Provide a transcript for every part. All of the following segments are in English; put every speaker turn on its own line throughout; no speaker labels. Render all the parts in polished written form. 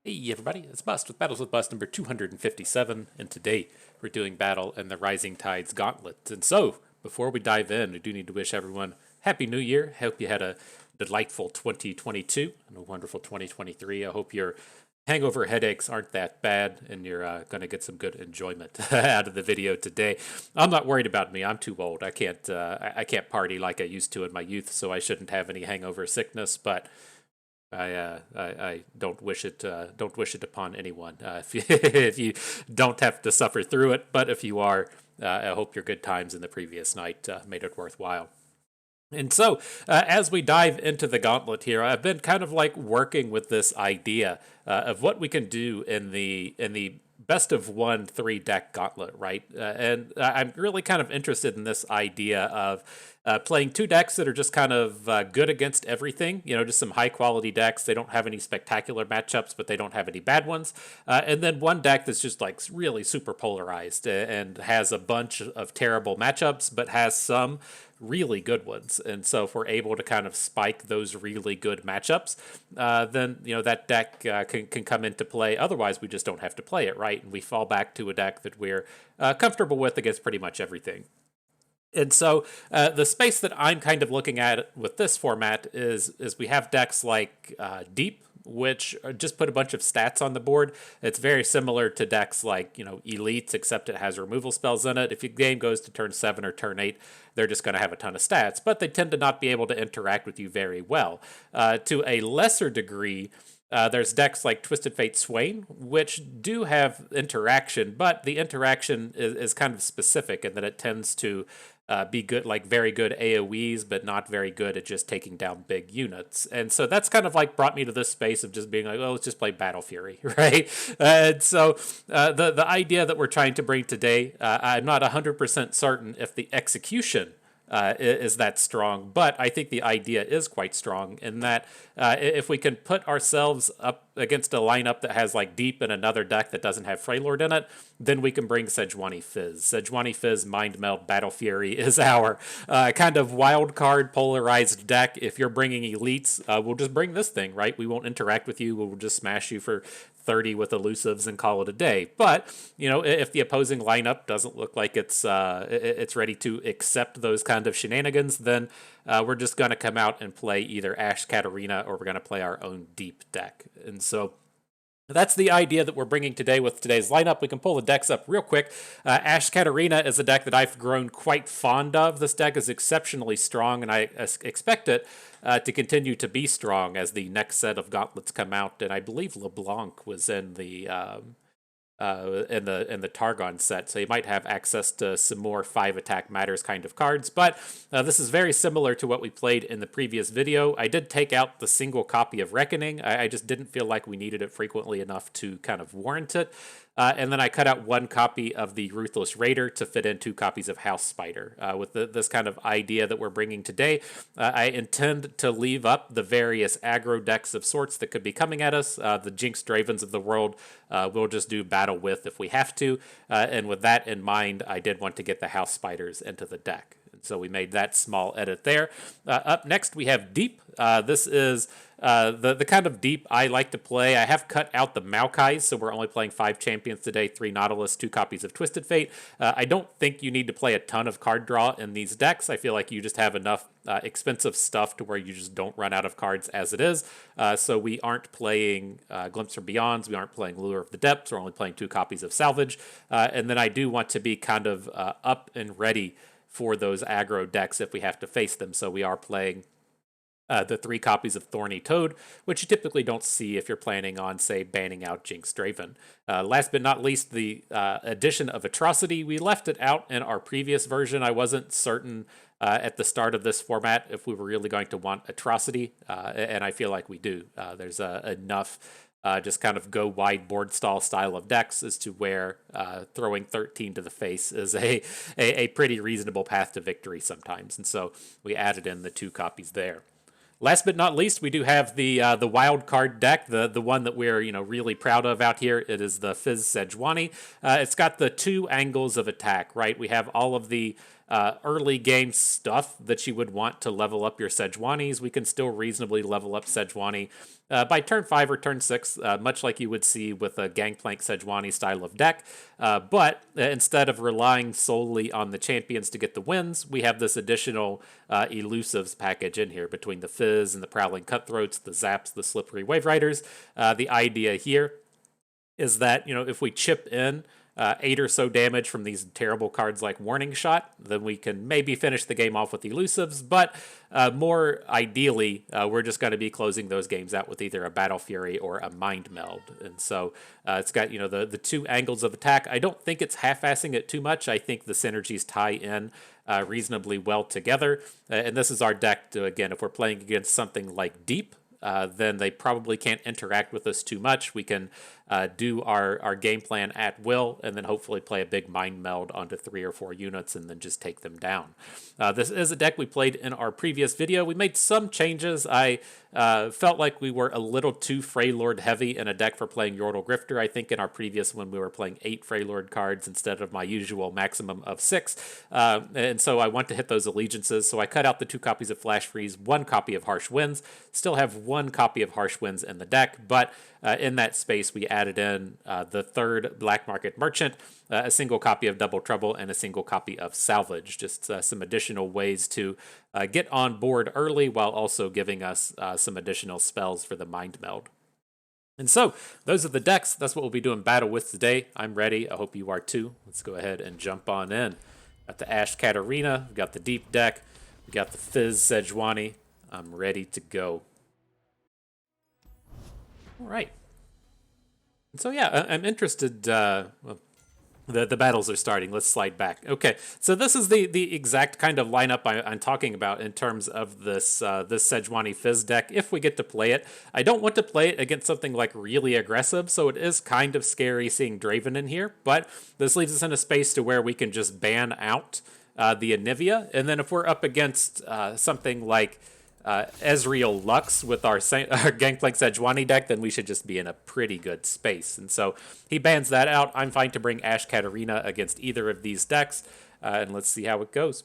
Hey everybody, it's Bust with Battles with Bust number 257, and today we're doing Battle in the Rising Tides Gauntlet. And so, before we dive in, I do need to wish everyone Happy New Year. Hope you had a delightful 2022 and a wonderful 2023. I hope your hangover headaches aren't that bad and you're going to get some good enjoyment out of the video today. I'm not worried about me. I'm too old. I can't party like I used to in my youth, so I shouldn't have any hangover sickness, but I don't wish it upon anyone. If you, if you don't have to suffer through it, but if you are, I hope your good times in the previous night made it worthwhile. And so, as we dive into the gauntlet here, I've been kind of like working with this idea of what we can do in the best of 1 3 deck gauntlet, right? And I'm really kind of interested in this idea of playing 2 decks that are just kind of good against everything. You know, just some high quality decks. They don't have any spectacular matchups, but they don't have any bad ones. And then 1 deck that's just like really super polarized and has a bunch of terrible matchups, but has some really good ones. And so if we're able to kind of spike those really good matchups, then that deck can come into play. Otherwise, we just don't have to play it, right? And we fall back to a deck that we're comfortable with against pretty much everything. And so the space that I'm kind of looking at with this format is we have decks like Deep, which just put a bunch of stats on the board. It's very similar to decks like Elites, except it has removal spells in it. If your game goes to turn 7 or turn 8, they're just going to have a ton of stats, but they tend to not be able to interact with you very well. To a lesser degree, there's decks like Twisted Fate Swain, which do have interaction, but the interaction is kind of specific in that it tends to be good, like very good AoEs, but not very good at just taking down big units. And so that's kind of like brought me to this space of just being like, oh, let's just play Battle Fury, right? And so the idea that we're trying to bring today, I'm not 100% certain if the execution is that strong, but I think the idea is quite strong in that if we can put ourselves up against a lineup that has like Deep in another deck that doesn't have Freylord in it, then we can bring Sejuani Fizz. Sejuani Fizz Mind Meld Battle Fury is our kind of wild card polarized deck. If you're bringing elites, we'll just bring this thing, right? We won't interact with you. We'll just smash you for 30 with elusives and call it a day. But if the opposing lineup doesn't look like it's ready to accept those kind of shenanigans, then we're just going to come out and play either Ash Katarina or we're going to play our own Deep deck. And so that's the idea that we're bringing today with today's lineup. We can pull the decks up real quick. Ash Katarina is a deck that I've grown quite fond of. This deck is exceptionally strong, and I expect it to continue to be strong as the next set of gauntlets come out. And I believe LeBlanc was in the in the Targon set, so you might have access to some more 5 attack matters kind of cards. But this is very similar to what we played in the previous video. I did take out the single copy of Reckoning. I just didn't feel like we needed it frequently enough to kind of warrant it. And then I cut out 1 copy of the Ruthless Raider to fit in 2 copies of House Spider. With this kind of idea that we're bringing today, I intend to leave up the various aggro decks of sorts that could be coming at us. The Jinx Dravens of the world we'll just do battle with if we have to. And with that in mind, I did want to get the House Spiders into the deck. So we made that small edit there. Up next, we have Deep. This is the kind of Deep I like to play. I have cut out the Maokais, so we're only playing 5 champions today, 3 Nautilus, 2 copies of Twisted Fate. I don't think you need to play a ton of card draw in these decks. I feel like you just have enough expensive stuff to where you just don't run out of cards as it is. So we aren't playing Glimpse from Beyonds. We aren't playing Lure of the Depths. We're only playing 2 copies of Salvage. And then I do want to be kind of up and ready for those aggro decks if we have to face them. So we are playing the 3 copies of Thorny Toad, which you typically don't see if you're planning on, say, banning out Jinx Draven. Last but not least, the addition of Atrocity. We left it out in our previous version. I wasn't certain at the start of this format if we were really going to want Atrocity, and I feel like we do. There's enough just kind of go wide board style of decks as to where throwing 13 to the face is a pretty reasonable path to victory sometimes. And so we added in the 2 copies there. Last but not least, we do have the wild card deck, the one that we're really proud of out here. It is the Fizz Sejuani. It's got the 2 angles of attack, right? We have all of the early game stuff that you would want to level up your Sejuanis, we can still reasonably level up Sejuani by turn 5 or turn 6, much like you would see with a Gangplank Sejuani style of deck. But instead of relying solely on the champions to get the wins, we have this additional elusives package in here between the Fizz and the Prowling Cutthroats, the Zaps, the Slippery Wave Riders. The idea here is that, if we chip in 8 or so damage from these terrible cards like Warning Shot, then we can maybe finish the game off with elusives, but more ideally, we're just going to be closing those games out with either a Battle Fury or a Mind Meld. And so it's got, the two angles of attack. I don't think it's half-assing it too much. I think the synergies tie in reasonably well together. And this is our deck to, again, if we're playing against something like Deep, then they probably can't interact with us too much. We can do our game plan at will, and then hopefully play a big Mind Meld onto 3 or 4 units and then just take them down. This is a deck we played in our previous video. We made some changes. I felt like we were a little too Freylord heavy in a deck for playing Yordle Grifter. I think in our previous one we were playing 8 Freylord cards instead of my usual maximum of 6. And so I want to hit those allegiances. So I cut out the 2 copies of Flash Freeze, 1 copy of Harsh Winds. Still have 1 copy of Harsh Winds in the deck, but in that space we added in the 3rd Black Market Merchant, a single copy of Double Trouble, and a single copy of Salvage. Just some additional ways to get on board early while also giving us some additional spells for the Mind Meld. And so, those are the decks. That's what we'll be doing battle with today. I'm ready. I hope you are too. Let's go ahead and jump on in. Got the Ash Katarina. We've got the Deep deck. We got the Fizz Sejuani. I'm ready to go. All right. And so, yeah, I'm interested. Well, the battles are starting. Let's slide back. Okay, so this is the exact kind of lineup I'm talking about in terms of this this Sejuani Fizz deck. If we get to play it, I don't want to play it against something like really aggressive, so it is kind of scary seeing Draven in here. But this leaves us in a space to where we can just ban out the Anivia, and then if we're up against something like Ezreal Lux with our Gangplank Sejuani deck, then we should just be in a pretty good space. And so he bans that out. I'm fine to bring Ash Katarina against either of these decks, and let's see how it goes.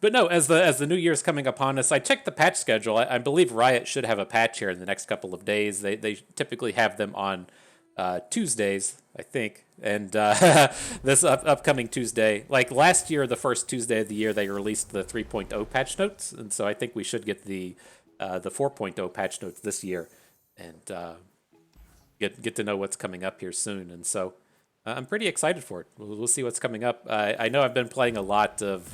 But no, as the new year's coming upon us, I checked the patch schedule. I believe Riot should have a patch here in the next couple of days. They typically have them on Tuesdays, I think. And this upcoming Tuesday, like last year, the first Tuesday of the year, they released the 3.0 patch notes. And so I think we should get the 4.0 patch notes this year and get to know what's coming up here soon. And so I'm pretty excited for it. We'll see what's coming up. I know I've been playing a lot of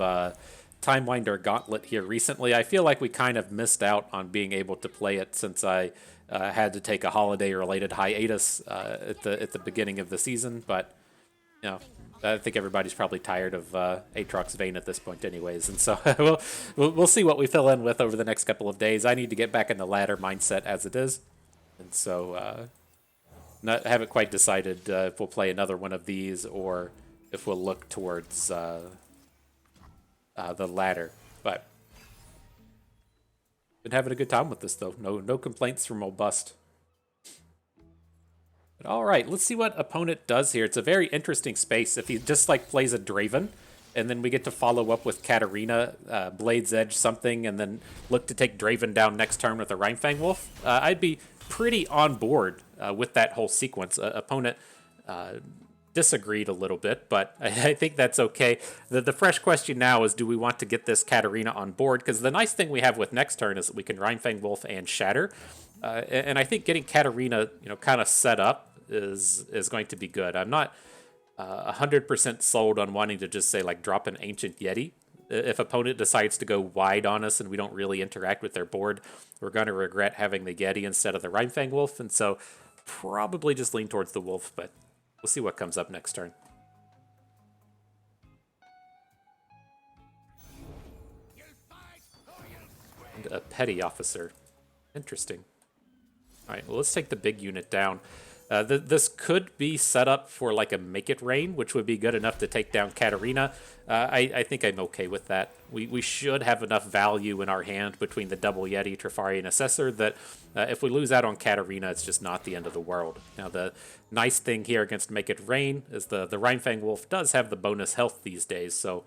Timewinder Gauntlet here recently. I feel like we kind of missed out on being able to play it since I had to take a holiday-related hiatus at the beginning of the season, but I think everybody's probably tired of Aatrox Vayne at this point, anyways. And so we'll see what we fill in with over the next couple of days. I need to get back in the ladder mindset as it is, and so haven't quite decided if we'll play another one of these or if we'll look towards the ladder, but. Been having a good time with this, though. No complaints from old Bust. But all right, let's see what opponent does here. It's a very interesting space. If he just plays a Draven, and then we get to follow up with Katarina, Blade's Edge something, and then look to take Draven down next turn with a Rhinefang Wolf, I'd be pretty on board with that whole sequence. Opponent disagreed a little bit, but I think that's okay. The fresh question now is, do we want to get this Katarina on board? Because the nice thing we have with next turn is that we can Rhinefang Wolf and Shatter, and I think getting Katarina, kind of set up is going to be good. I'm not 100% sold on wanting to just say drop an Ancient Yeti. If opponent decides to go wide on us and we don't really interact with their board, we're going to regret having the Yeti instead of the Rhinefang Wolf, and so probably just lean towards the Wolf, but we'll see what comes up next turn. And a Petty Officer. Interesting. Alright, well, let's take the big unit down. This could be set up for a Make It Rain, which would be good enough to take down Katarina. I think I'm okay with that. We should have enough value in our hand between the Double Yeti, Trifari, and Assessor that if we lose out on Katarina, it's just not the end of the world. Now, the nice thing here against Make It Rain is the Rhinefang Wolf does have the bonus health these days, so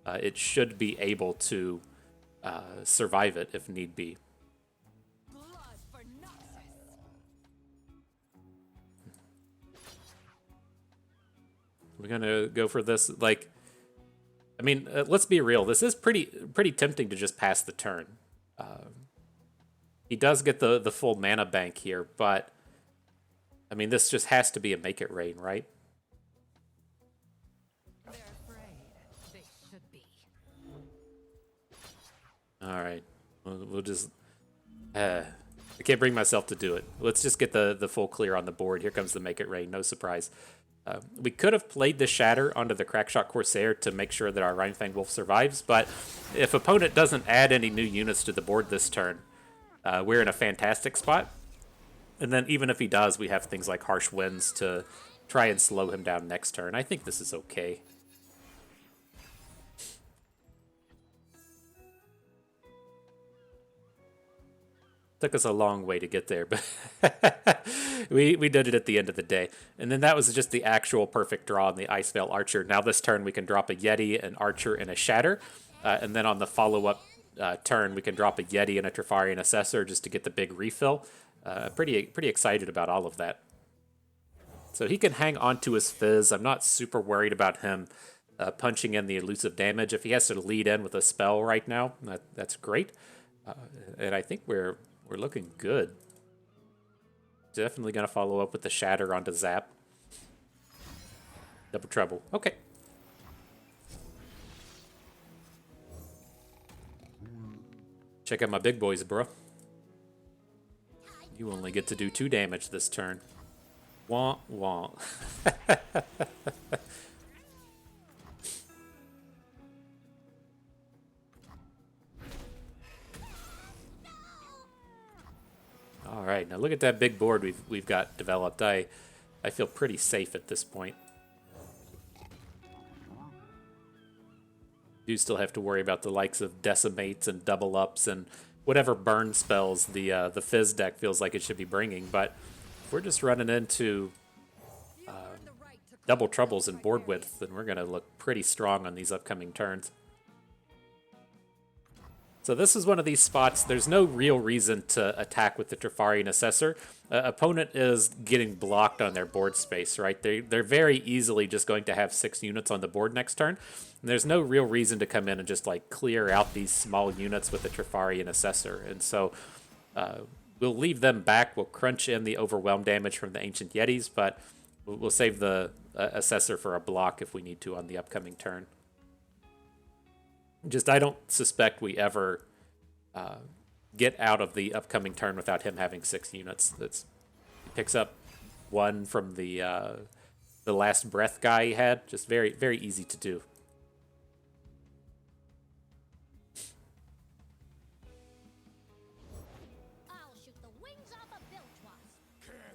it should be able to survive it if need be. We're gonna go for this. Like, I mean, let's be real. This is pretty tempting to just pass the turn. He does get the full mana bank here, but I mean, this just has to be a make it rain, right? All right, we'll just. I can't bring myself to do it. Let's just get the full clear on the board. Here comes the make it rain. No surprise. We could have played the Shatter onto the Crackshot Corsair to make sure that our Rhinefang Wolf survives, but if opponent doesn't add any new units to the board this turn, we're in a fantastic spot. And then even if he does, we have things like Harsh Winds to try and slow him down next turn. I think this is okay. Took us a long way to get there, but we did it at the end of the day. And then that was just the actual perfect draw on the Icevale Archer. Now this turn we can drop a Yeti, an Archer, and a Shatter. And then on the follow-up turn we can drop a Yeti and a Trifarian Assessor just to get the big refill. Pretty excited about all of that. So he can hang on to his Fizz. I'm not super worried about him punching in the elusive damage. If he has to lead in with a spell right now, that's great. And I think we're looking good. Definitely going to follow up with the Shatter onto Zap. Double Trouble. Okay. Check out my big boys, bro. You only get to do 2 damage this turn. Wah, wah. All right, now look at that big board we've got developed. I feel pretty safe at this point. Do still have to worry about the likes of decimates and double ups and whatever burn spells the Fizz deck feels like it should be bringing. But if we're just running into double troubles and board width, then we're going to look pretty strong on these upcoming turns. So this is one of these spots, there's no real reason to attack with the Trifarian Assessor. Opponent is getting blocked on their board space, right? They're very easily just going to have 6 units on the board next turn. And there's no real reason to come in and just like clear out these small units with the Trifarian Assessor. And so we'll leave them back. We'll crunch in the overwhelm damage from the Ancient Yetis, but we'll save the Assessor for a block if we need to on the upcoming turn. Just, I don't suspect we ever get out of the upcoming turn without him having 6 units. He picks up 1 from the last breath guy he had. Just very, very easy to do.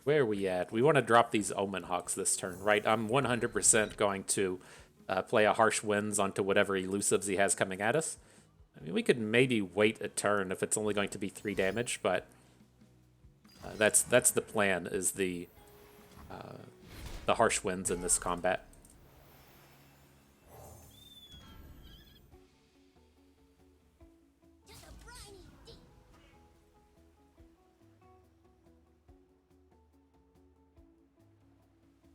Where are we at? We want to drop these Omen Hawks this turn, right? I'm 100% going to play a Harsh Winds onto whatever elusives he has coming at us. I mean, we could maybe wait a turn if it's only going to be 3 damage, but that's the plan, is the Harsh Winds in this combat.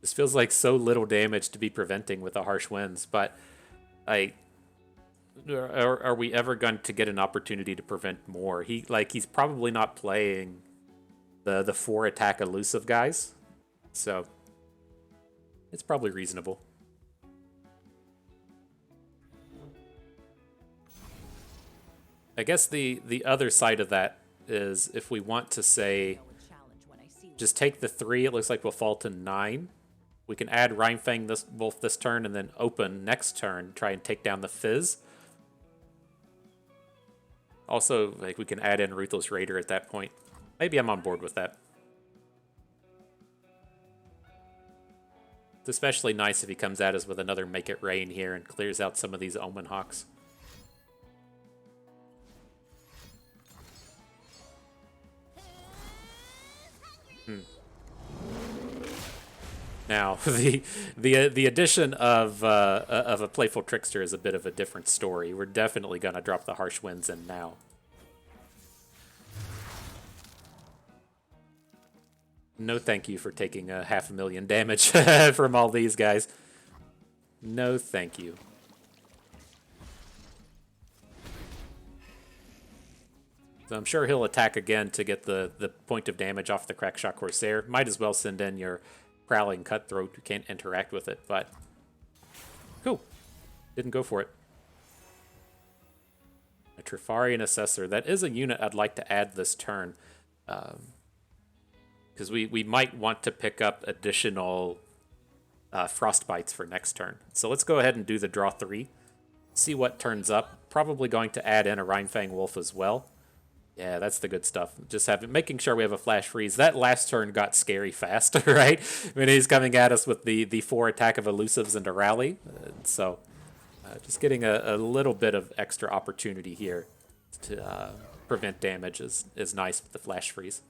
This feels like so little damage to be preventing with the Harsh Winds, but are we ever going to get an opportunity to prevent more? He's probably not playing the 4 attack elusive guys, so it's probably reasonable. I guess the other side of that is if we want to say just take the 3, it looks like we'll fall to 9. We can add Rhinefang Wolf this turn and then open next turn, try and take down the Fizz. Also, like, we can add in Ruthless Raider at that point. Maybe I'm on board with that. It's especially nice if he comes at us with another Make It Rain here and clears out some of these Omen Hawks. Now, the addition of a playful trickster is a bit of a different story. We're definitely gonna drop the harsh winds in now. No, thank you for taking a 500,000 damage from all these guys. No, thank you. So I'm sure he'll attack again to get the point of damage off the Crackshot Corsair. Might as well send in your Prowling Cutthroat who can't interact with it, but cool. Didn't go for it. A Trifarian Assessor. That is a unit I'd like to add this turn. Because we might want to pick up additional Frostbites for next turn. So let's go ahead and do the draw 3. See what turns up. Probably going to add in a Rhinefang Wolf as well. Yeah, that's the good stuff. Just making sure we have a Flash Freeze. That last turn got scary fast, right? When he's coming at us with the 4 attack of Elusives and a Rally. So just getting a little bit of extra opportunity here to prevent damage is nice with the Flash Freeze.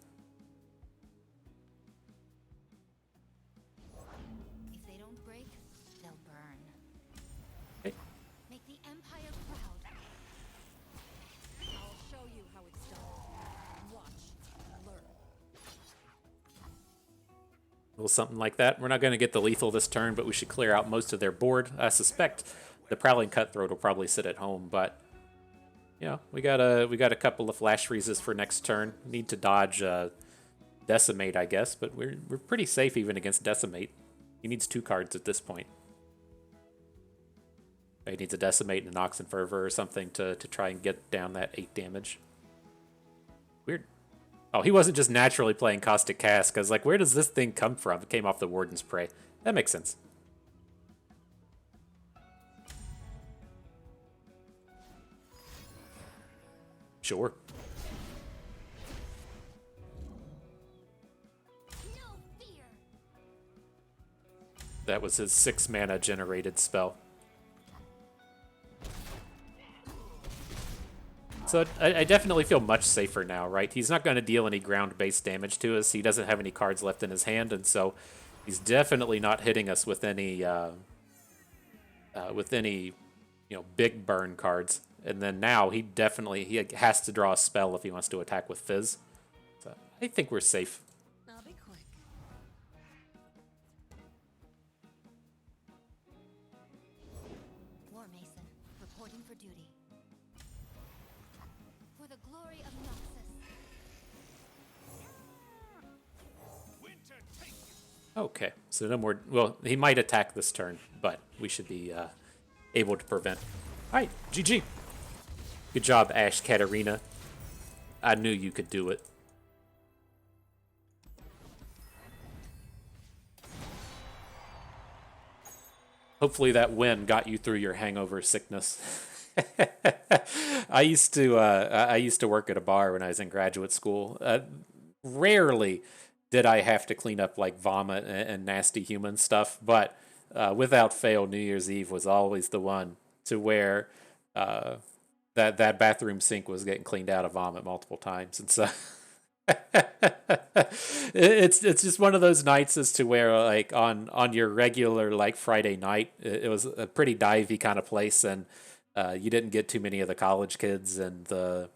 If they don't break, they'll burn.
Okay.
Make the Empire proud. I'll show you how it's done. Watch, learn.
A little something like that. We're not going to get the lethal this turn, but we should clear out most of their board. I suspect the Prowling Cutthroat will probably sit at home, but yeah, we got a couple of Flash Freezes for next turn. Need to dodge Decimate, I guess, but we're pretty safe even against Decimate. He needs 2 cards at this point. He needs a Decimate and an Oxen Fervor or something to try and get down that 8 damage. Weird. Oh, he wasn't just naturally playing Caustic Cast, because, like, where does this thing come from? It came off the Warden's Prey. That makes sense. Sure.
No fear.
That was his 6 mana generated spell. So I definitely feel much safer now, right? He's not going to deal any ground-based damage to us. He doesn't have any cards left in his hand, and so he's definitely not hitting us with any big burn cards. And then now he has to draw a spell if he wants to attack with Fizz. So I think we're safe.
I'll be quick. War Mason, reporting for duty. For the glory of Noxus.
Okay, so no more... Well, he might attack this turn, but we should be able to prevent. All right, GG. Good job, Ash Katarina. I knew you could do it. Hopefully that win got you through your hangover sickness. I used to work at a bar when I was in graduate school. Rarely did I have to clean up like vomit and nasty human stuff, but without fail, New Year's Eve was always the one to where that bathroom sink was getting cleaned out of vomit multiple times, and so it's just one of those nights as to where like on your regular like Friday night, it was a pretty divey kind of place, and you didn't get too many of the college kids and the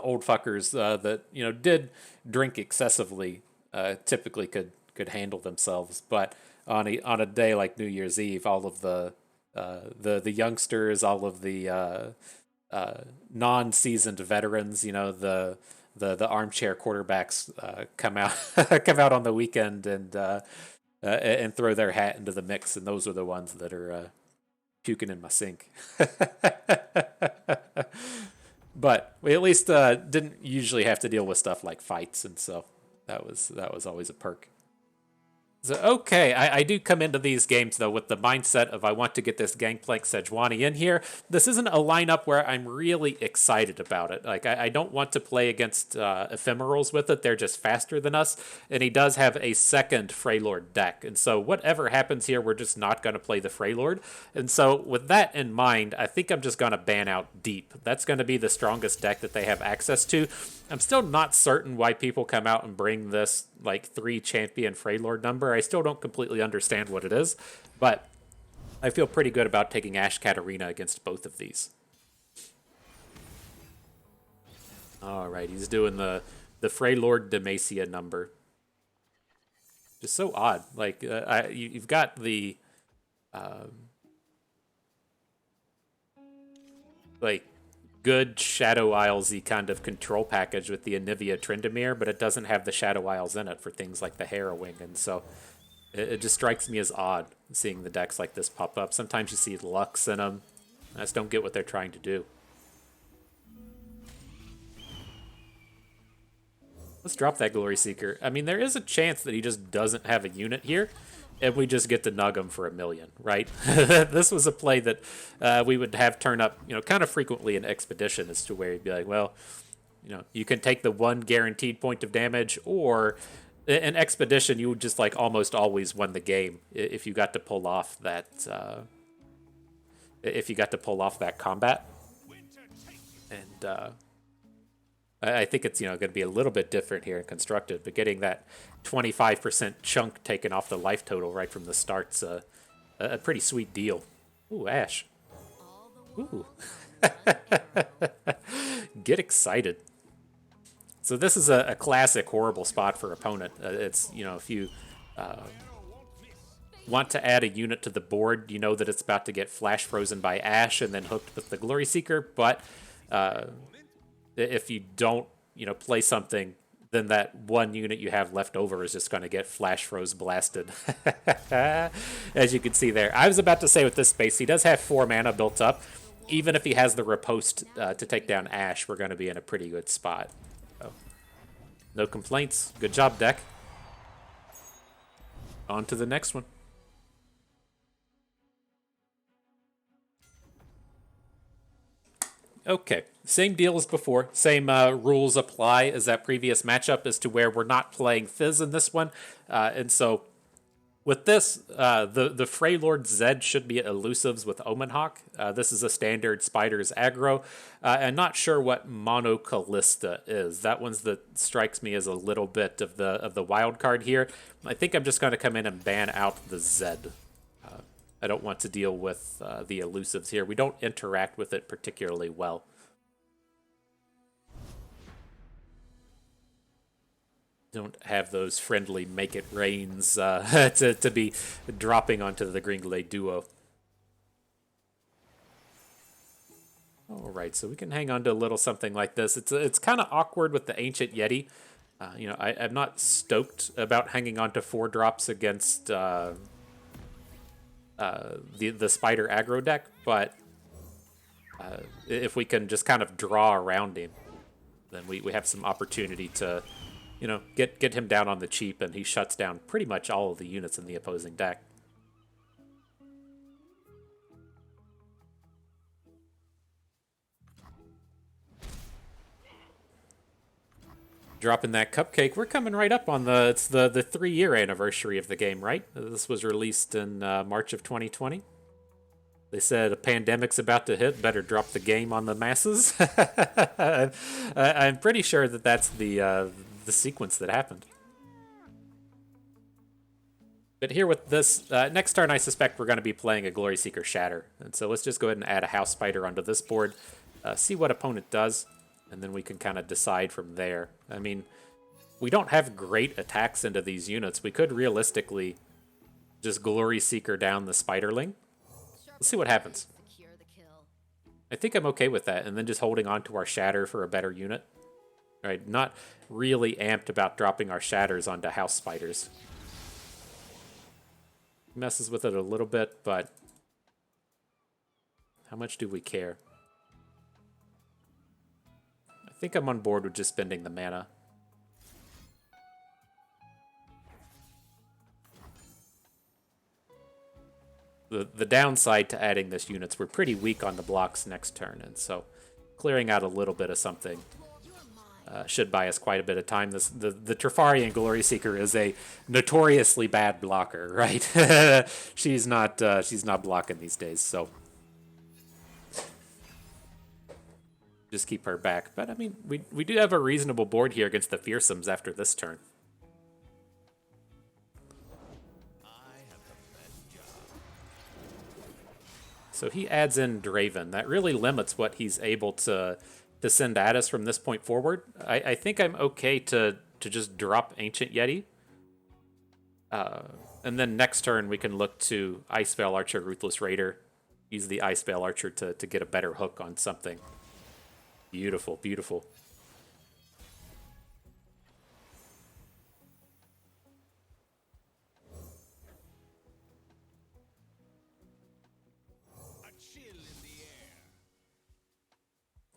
old fuckers that did drink excessively. Typically could handle themselves, but on a day like New Year's Eve, all of the youngsters, all of the non-seasoned veterans, the armchair quarterbacks come out on the weekend and throw their hat into the mix, and those are the ones that are puking in my sink. But we at least didn't usually have to deal with stuff like fights, and so that was always a perk. So, okay, I do come into these games, though, with the mindset of I want to get this Gangplank Sejuani in here. This isn't a lineup where I'm really excited about it. Like, I don't want to play against Ephemerals with it. They're just faster than us, and he does have a second Freylord deck. And so whatever happens here, we're just not going to play the Freylord. And so with that in mind, I think I'm just going to ban out Deep. That's going to be the strongest deck that they have access to. I'm still not certain why people come out and bring this like 3 champion Freylord number. I still don't completely understand what it is, but I feel pretty good about taking Ash Katarina against both of these. All right, he's doing the Freylord Demacia number. Just so odd. Like you've got the like good Shadow Isles-y kind of control package with the Anivia Tryndamere, but it doesn't have the Shadow Isles in it for things like the Harrowing, and so it just strikes me as odd seeing the decks like this pop up. Sometimes you see Lux in them. I just don't get what they're trying to do. Let's drop that Glory Seeker. I mean, there is a chance that he just doesn't have a unit here, and we just get to nug him for 1 million, right? This was a play that we would have turn up, kind of frequently in Expedition, as to where you'd be like, well, you can take the 1 guaranteed point of damage, or in Expedition, you would just like almost always win the game if you got to pull off that combat. And I think it's going to be a little bit different here in Constructed, but getting that 25% chunk taken off the life total right from the start's a pretty sweet deal. Ooh, Ash. Ooh. Get excited. So this is a classic horrible spot for opponent. It's, if you want to add a unit to the board, you know that it's about to get flash frozen by Ash and then hooked with the Glory Seeker, but if you don't, play something, then that 1 unit you have left over is just going to get flash froze blasted. As you can see there. I was about to say with this space, he does have 4 mana built up. Even if he has the riposte to take down Ash, we're going to be in a pretty good spot. So, no complaints. Good job, deck. On to the next one. Okay, same deal as before. Same rules apply as that previous matchup as to where we're not playing Fizz in this one. And so with this, the Freylord Zed should be elusives with Omenhawk. This is a standard Spiders aggro. And not sure what Mono Callista is. That one's that strikes me as a little bit of the wild card here. I think I'm just going to come in and ban out the Zed. I don't want to deal with the elusives here. We don't interact with it particularly well. Don't have those friendly make it rains to be dropping onto the Green Glade duo. All right, so we can hang on to a little something like this. It's kind of awkward with the Ancient Yeti. I'm not stoked about hanging on to 4 drops against the Spider aggro deck, but if we can just kind of draw around him, then we have some opportunity to, get him down on the cheap, and he shuts down pretty much all of the units in the opposing deck. Dropping that cupcake. We're coming right up on the 3-year anniversary of the game, right? This was released in March of 2020. They said a pandemic's about to hit. Better drop the game on the masses. I'm pretty sure that that's the sequence that happened. But here with this, next turn I suspect we're going to be playing a Glory Seeker Shatter. And so let's just go ahead and add a House Spider onto this board, see what opponent does, and then we can kind of decide from there. I mean, we don't have great attacks into these units. We could realistically just Glory Seeker down the Spiderling. Let's see what happens. I think I'm okay with that, and then just holding on to our Shatter for a better unit. All right, not really amped about dropping our Shatters onto House Spiders. Messes with it a little bit, but how much do we care? I think I'm on board with just spending the mana. The downside to adding this unit's we're pretty weak on the blocks next turn, and so clearing out a little bit of something should buy us quite a bit of time. The Trifarian Glory Seeker is a notoriously bad blocker, right? she's not blocking these days, so just keep her back. But I mean, we do have a reasonable board here against the fearsomes after this turn. So he adds in Draven. That really limits what he's able to send at us from this point forward. I think I'm okay to just drop Ancient Yeti. And then next turn we can look to Icevale Archer, Ruthless Raider. Use the Icevale Archer to get a better hook on something. Beautiful, beautiful.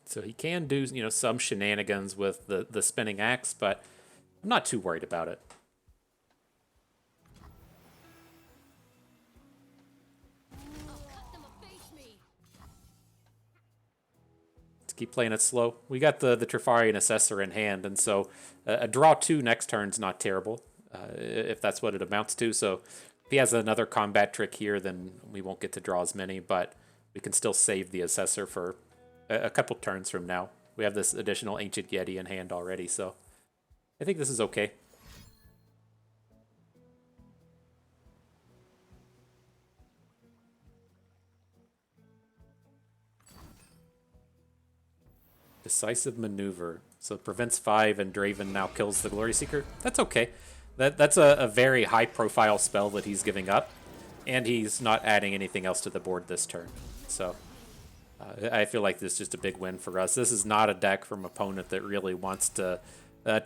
So he can do, you know, some shenanigans with the spinning axe, but I'm not too worried about it. Let's keep playing it slow. We got the Trifarian Assessor in hand, and so a draw 2 next turn's not terrible, if that's what it amounts to. So if he has another combat trick here, then we won't get to draw as many, but we can still save the Assessor for a couple turns from now. We have this additional Ancient Yeti in hand already, so I think this is okay. Decisive Maneuver. So it prevents 5 and Draven now kills the Glory Seeker. That's okay. That's a very high profile spell that he's giving up, and he's not adding anything else to the board this turn. So I feel like this is just a big win for us. This is not a deck from opponent that really wants to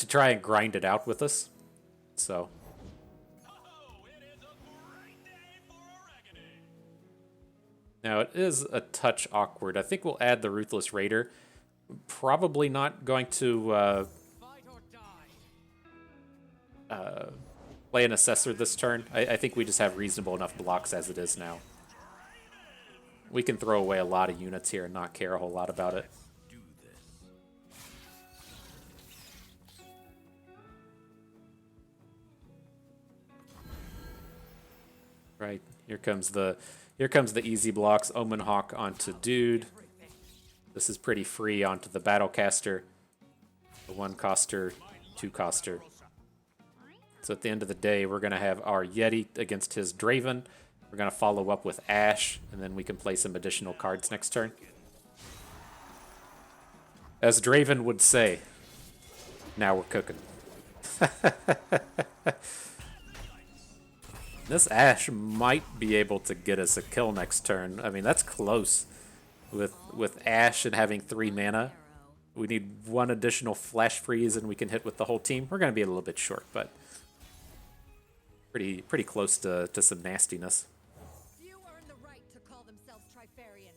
try and grind it out with us. So now it is a touch awkward. I think we'll add the Ruthless Raider. Probably not going to play an Assessor this turn. I think we just have reasonable enough blocks as it is now. We can throw away a lot of units here and not care a whole lot about it. Right, here comes the easy blocks. Omen Hawk onto Dude. This is pretty free onto the Battlecaster. The 1-coster, 2-coster. So at the end of the day, we're going to have our Yeti against his Draven. We're going to follow up with Ash, and then we can play some additional cards next turn. As Draven would say, now we're cooking. This Ash might be able to get us a kill next turn. I mean, that's close. With Ash and having 3 mana. We need 1 additional Flash Freeze, and we can hit with the whole team. We're going to be a little bit short, but pretty close to some nastiness.
Few earn the right to call themselves Trifarian.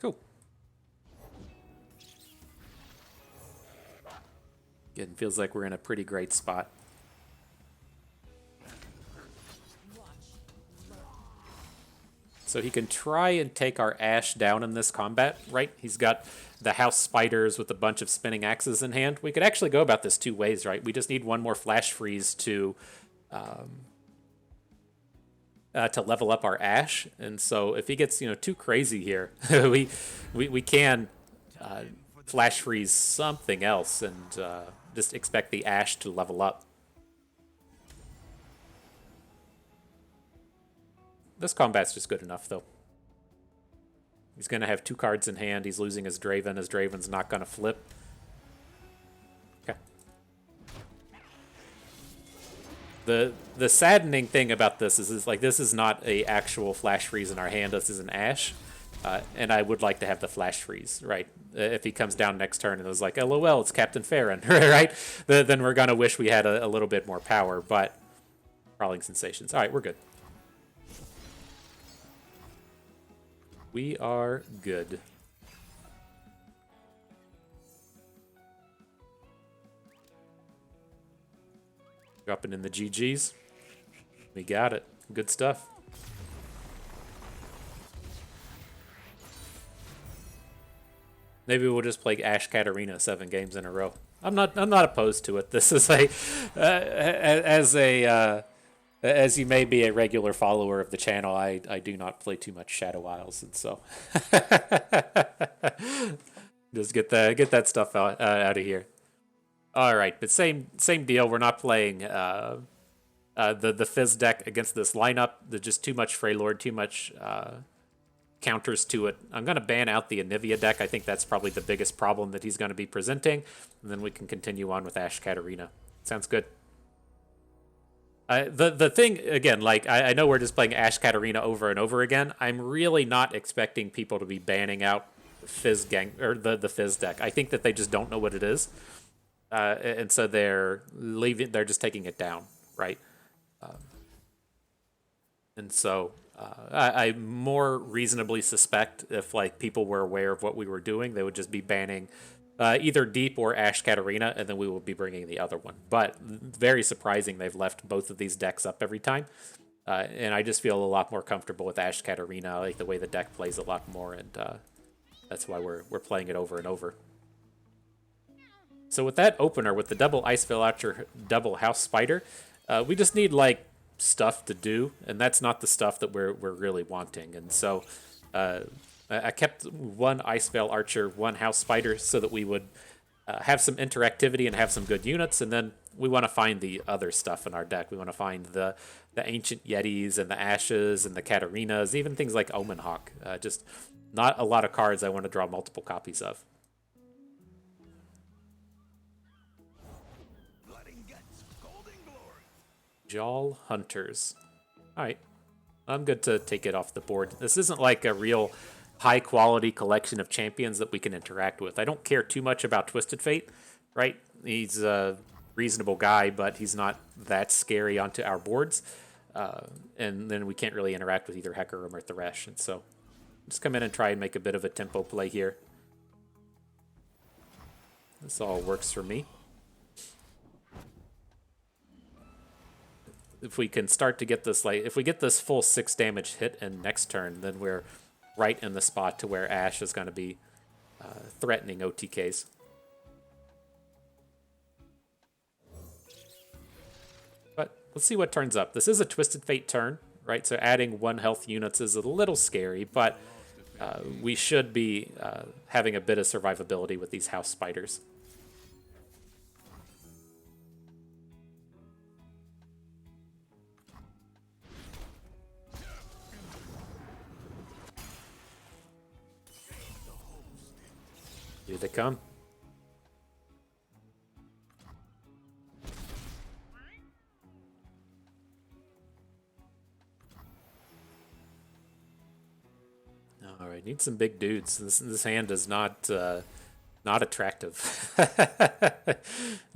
Cool. Again, feels like we're in a pretty great spot. So he can try and take our Ash down in this combat, right? He's got the House Spiders with a bunch of spinning axes in hand. We could actually go about this 2 ways, right? We just need 1 more Flash Freeze to level up our Ash. And so if he gets, you know, too crazy here, we can Flash Freeze something else and just expect the Ash to level up. This combat's just good enough, though. He's going to have 2 cards in hand. He's losing his Draven. His Draven's not going to flip. Okay. The saddening thing about this is like this is not a actual Flash Freeze in our hand. This is an Ash. And I would like to have the Flash Freeze, right? If he comes down next turn and it was like, LOL, it's Captain Farron, right? Then we're going to wish we had a little bit more power, but Crawling Sensations. All right, we're good. We are good. Dropping in the GGs. We got it. Good stuff. Maybe we'll just play Ash Katarina 7 games in a row. I'm not opposed to it. This is As you may be a regular follower of the channel, I do not play too much Shadow Isles, and so just get that stuff out of here. All right, but same deal. We're not playing the Fizz deck against this lineup. There's just too much Freylord, too much counters to it. I'm going to ban out the Anivia deck. I think that's probably the biggest problem that he's going to be presenting, and then we can continue on with Ash Katarina. Sounds good. The thing again, like I know we're just playing Ash Katarina over and over again. I'm really not expecting people to be banning out Fizz gang or the Fizz deck. I think that they just don't know what it is, and so they're leaving. They're just taking it down, right? And so I more reasonably suspect if like people were aware of what we were doing, they would just be banning either Deep or Ash Katarina, and then we will be bringing the other one. But very surprising they've left both of these decks up every time. And I just feel a lot more comfortable with Ash Katarina. I like the way the deck plays a lot more, and that's why we're playing it over and over. So with that opener, with the double Icevale Archer, double House Spider, we just need like stuff to do, and that's not the stuff that we're really wanting. And so I kept one Icevale Archer, one House Spider, so that we would have some interactivity and have some good units, and then we want to find the other stuff in our deck. We want to find the Ancient Yetis and the Ashes and the Katarinas, even things like Omen Hawk. Just not a lot of cards I want to draw multiple copies of. Jawl Hunters. Alright. I'm good to take it off the board. This isn't like a real high quality collection of champions that we can interact with. I don't care too much about Twisted Fate, right? He's a reasonable guy, but he's not that scary onto our boards. And then we can't really interact with either Hecker or Mirtharesh. And so just come in and try and make a bit of a tempo play here. This all works for me. If we can start to get this, like, if we get this full 6 damage hit in next turn, then we're right in the spot to where Ash is going to be threatening OTKs. But let's see what turns up. This is a Twisted Fate turn, right? So adding 1 health units is a little scary, but we should be having a bit of survivability with these House Spiders. Here they come. All right, need some big dudes. This hand is not attractive.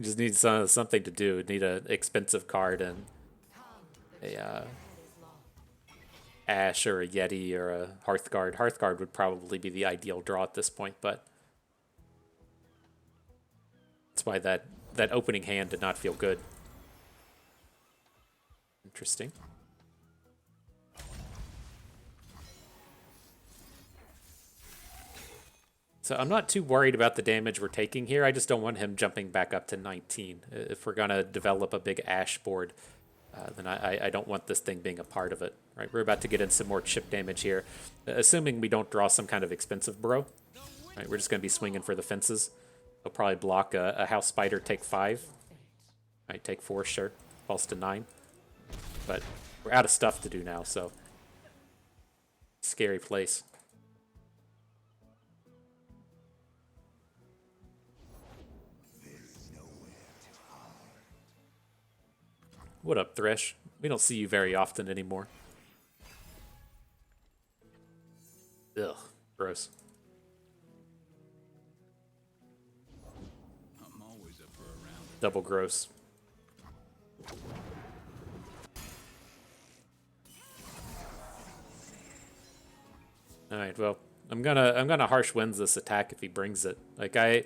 Just need something to do. Need an expensive card and a Ash or a Yeti or a Hearthguard. Hearthguard would probably be the ideal draw at this point, but that's why that opening hand did not feel good. Interesting. So I'm not too worried about the damage we're taking here. I just don't want him jumping back up to 19. If we're going to develop a big Ash board, then I don't want this thing being a part of it. Right, we're about to get in some more chip damage here. Assuming we don't draw some kind of expensive bro. Right, we're just going to be swinging for the fences. He'll probably block a House Spider, take 5. Right, take 4, sure. Falls to 9. But we're out of stuff to do now, so scary place. What up, Thresh? We don't see you very often anymore. Ugh, gross.
I'm always up for a round.
Double gross. Alright, well, I'm gonna harsh winds this attack if he brings it. Like, I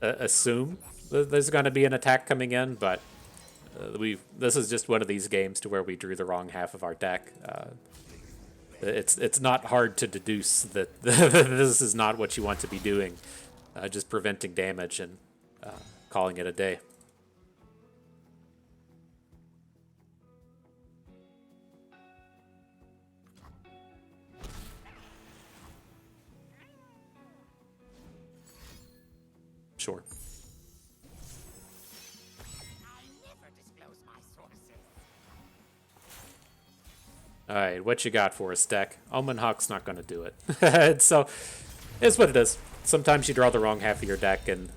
assume there's gonna be an attack coming in, but this is just one of these games to where we drew the wrong half of our deck. It's not hard to deduce that this is not what you want to be doing. Just preventing damage and calling it a day. Sure.
I never disclose my sources.
Alright, what you got for us, deck? Omen Hawk's not going to do it. And so, it's what it is. Sometimes you draw the wrong half of your deck, and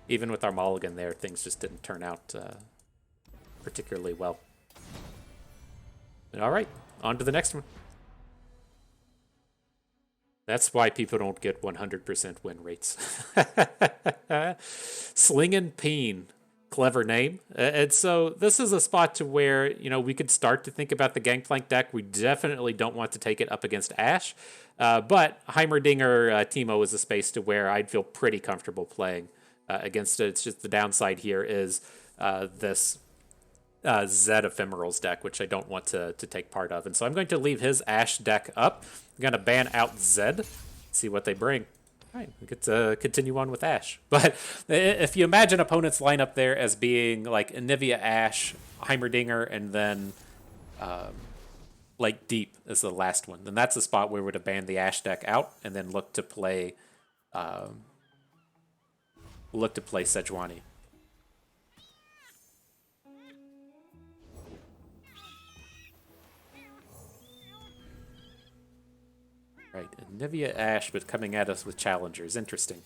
even with our mulligan there, things just didn't turn out particularly well. Alright, on to the next one. That's why people don't get 100% win rates. Slingin' Peen. Clever name. And so this is a spot to where, you know, we could start to think about the Gangplank deck. We definitely don't want to take it up against Ashe. But Heimerdinger Teemo is a space to where I'd feel pretty comfortable playing against it. It's just the downside here is this Zed Ephemerals deck, which I don't want to take part of. And so I'm going to leave his Ashe deck up. I'm going to ban out Zed, see what they bring. All right, we get to continue on with Ashe. But if you imagine opponents line up there as being like Anivia Ashe, Heimerdinger, and then like Deep is the last one, then that's a spot where we would have banned the Ashe deck out and then look to play Sejuani. Right, Anivia Ashe, but coming at us with challengers. Interesting.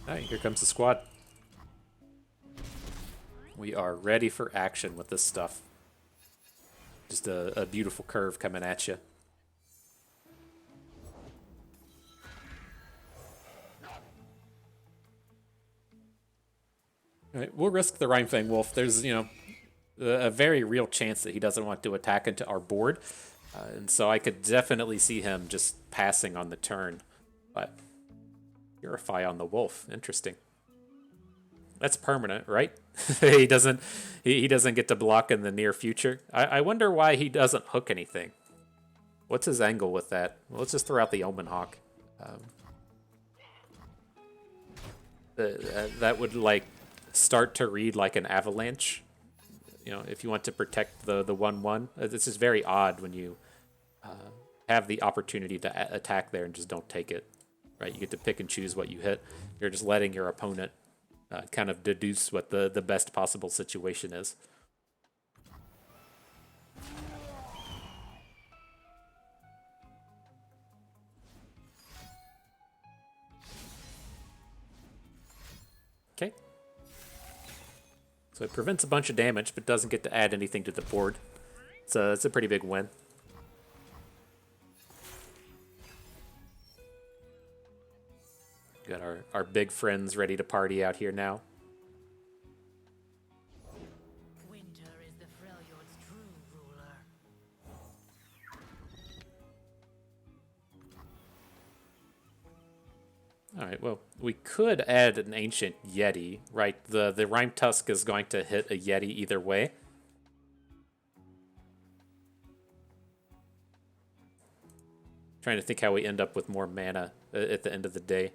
Alright, here comes the squad. We are ready for action with this stuff. Just a beautiful curve coming at you. All right, we'll risk the Rhymefang Wolf. There's, you know, a very real chance that he doesn't want to attack into our board. And so I could definitely see him just passing on the turn. But Purify on the Wolf. Interesting. That's permanent, right? he doesn't get to block in the near future. I wonder why he doesn't hook anything. What's his angle with that? Well, let's just throw out the Omen Hawk. That would, like, start to read like an avalanche. You know, if you want to protect the 1/1. This is very odd when you have the opportunity to attack there and just don't take it. Right? You get to pick and choose what you hit. You're just letting your opponent kind of deduce what the best possible situation is. Okay. So it prevents a bunch of damage, but doesn't get to add anything to the board. So it's a pretty big win. Got our big friends ready to party out here now.
Winter is the Freljord's true ruler.
All right, well, we could add an Ancient Yeti, right? The Rhyme Tusk is going to hit a Yeti either way. Trying to think how we end up with more mana at the end of the day.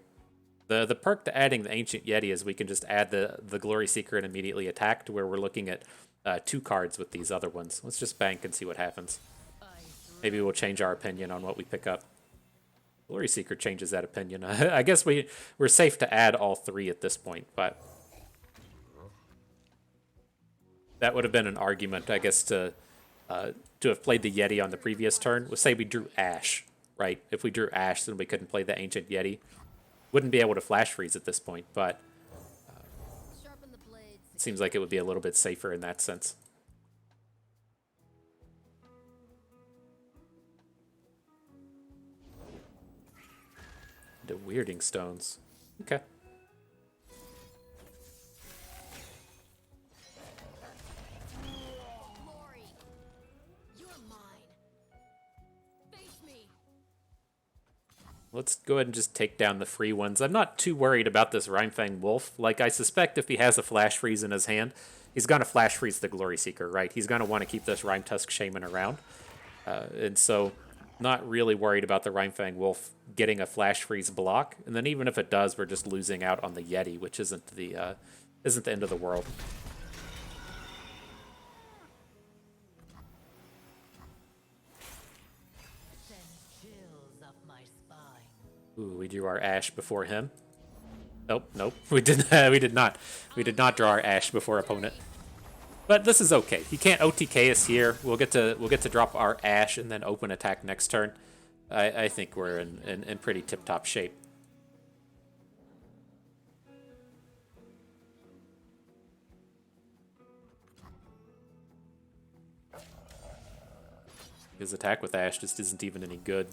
The perk to adding the Ancient Yeti is we can just add the Glory Seeker and immediately attack, to where we're looking at 2 cards with these other ones. Let's just bank and see what happens. Maybe we'll change our opinion on what we pick up. Glory Seeker changes that opinion. I guess we're safe to add all 3 at this point, but that would have been an argument, I guess, to have played the Yeti on the previous turn. Let's say we drew Ashe, right? If we drew Ashe, then we couldn't play the Ancient Yeti. Wouldn't be able to flash freeze at this point, but
Sharpen the blades.
it seems like it would be a little bit safer in that sense. The Weirding Stones. Okay.
Glory. You're mine. Face me.
Let's go ahead and just take down the free ones. I'm not too worried about this Rhymefang Wolf. Like, I suspect if he has a Flash Freeze in his hand, he's going to Flash Freeze the Glory Seeker, right? He's going to want to keep this Rhyme Tusk Shaman around. And so, not really worried about the Rhymefang Wolf getting a Flash Freeze block. And then even if it does, we're just losing out on the Yeti, which isn't the end of the world. Ooh, we drew our Ash before him. Nope, nope. We didn't. We did not. We did not draw our Ash before opponent. But this is okay. He can't OTK us here. We'll get to drop our Ash and then open attack next turn. I think we're in pretty tip-top shape. His attack with Ash just isn't even any good.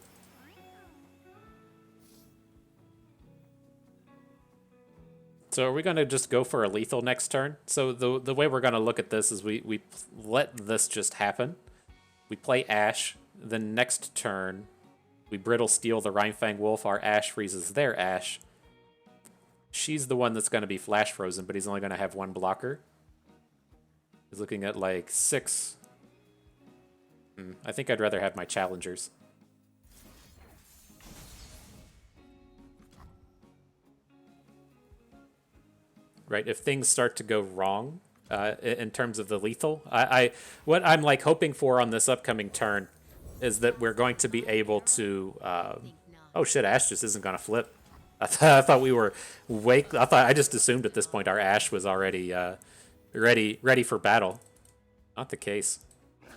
So are we going to just go for a lethal next turn? So the way we're going to look at this is we let this just happen. We play Ash. Then next turn, we Brittle Steel the Rhinefang Wolf. Our Ash freezes their Ash. She's the one that's going to be flash frozen, but he's only going to have one blocker. He's looking at like 6. I think I'd rather have my challengers. Right, if things start to go wrong in terms of the lethal, what I'm like hoping for on this upcoming turn is that we're going to be able to. Oh shit, Ash just isn't going to flip. I thought we were I just assumed at this point our Ash was already ready for battle. Not the case.
As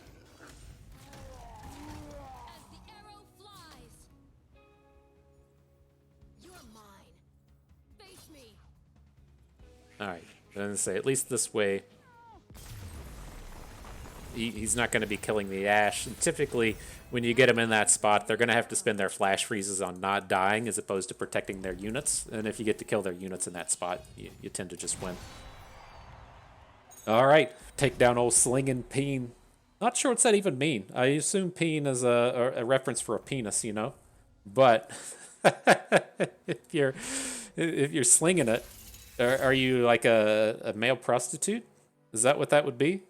the arrow flies. You're mine. Face me.
All right, I'm gonna say at least this way. He's not going to be killing the Ash. And typically, when you get him in that spot, they're going to have to spend their flash freezes on not dying as opposed to protecting their units. And if you get to kill their units in that spot, you tend to just win. All right, take down old Slingin' Peen. Not sure what's that even mean. I assume peen is a reference for a penis, you know. But if you're slinging it, are you like a male prostitute? Is that what that would be?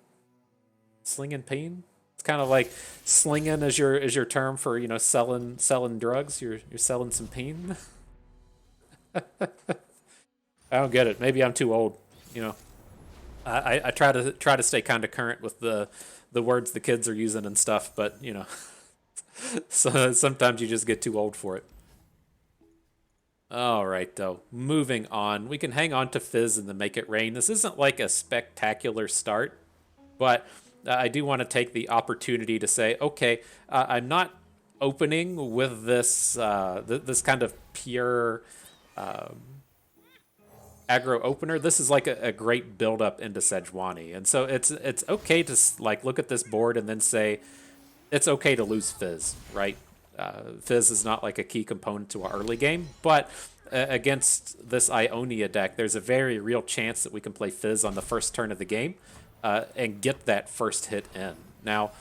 Slinging peen? It's kind of like slinging is your term for, you know, selling drugs. You're selling some peen. I don't get it. Maybe I'm too old. You know, I try to stay kind of current with the words the kids are using and stuff, but you know, so sometimes you just get too old for it. All right, though. Moving on, we can hang on to Fizz and then make it rain. This isn't like a spectacular start, but I do want to take the opportunity to say, okay, I'm not opening with this this kind of pure aggro opener. This is like a great build up into Sejuani, and so it's okay to like look at this board and then say it's okay to lose Fizz, right? Fizz is not like a key component to our early game, but against this Ionia deck, there's a very real chance that we can play Fizz on the first turn of the game. And get that first hit in. Now,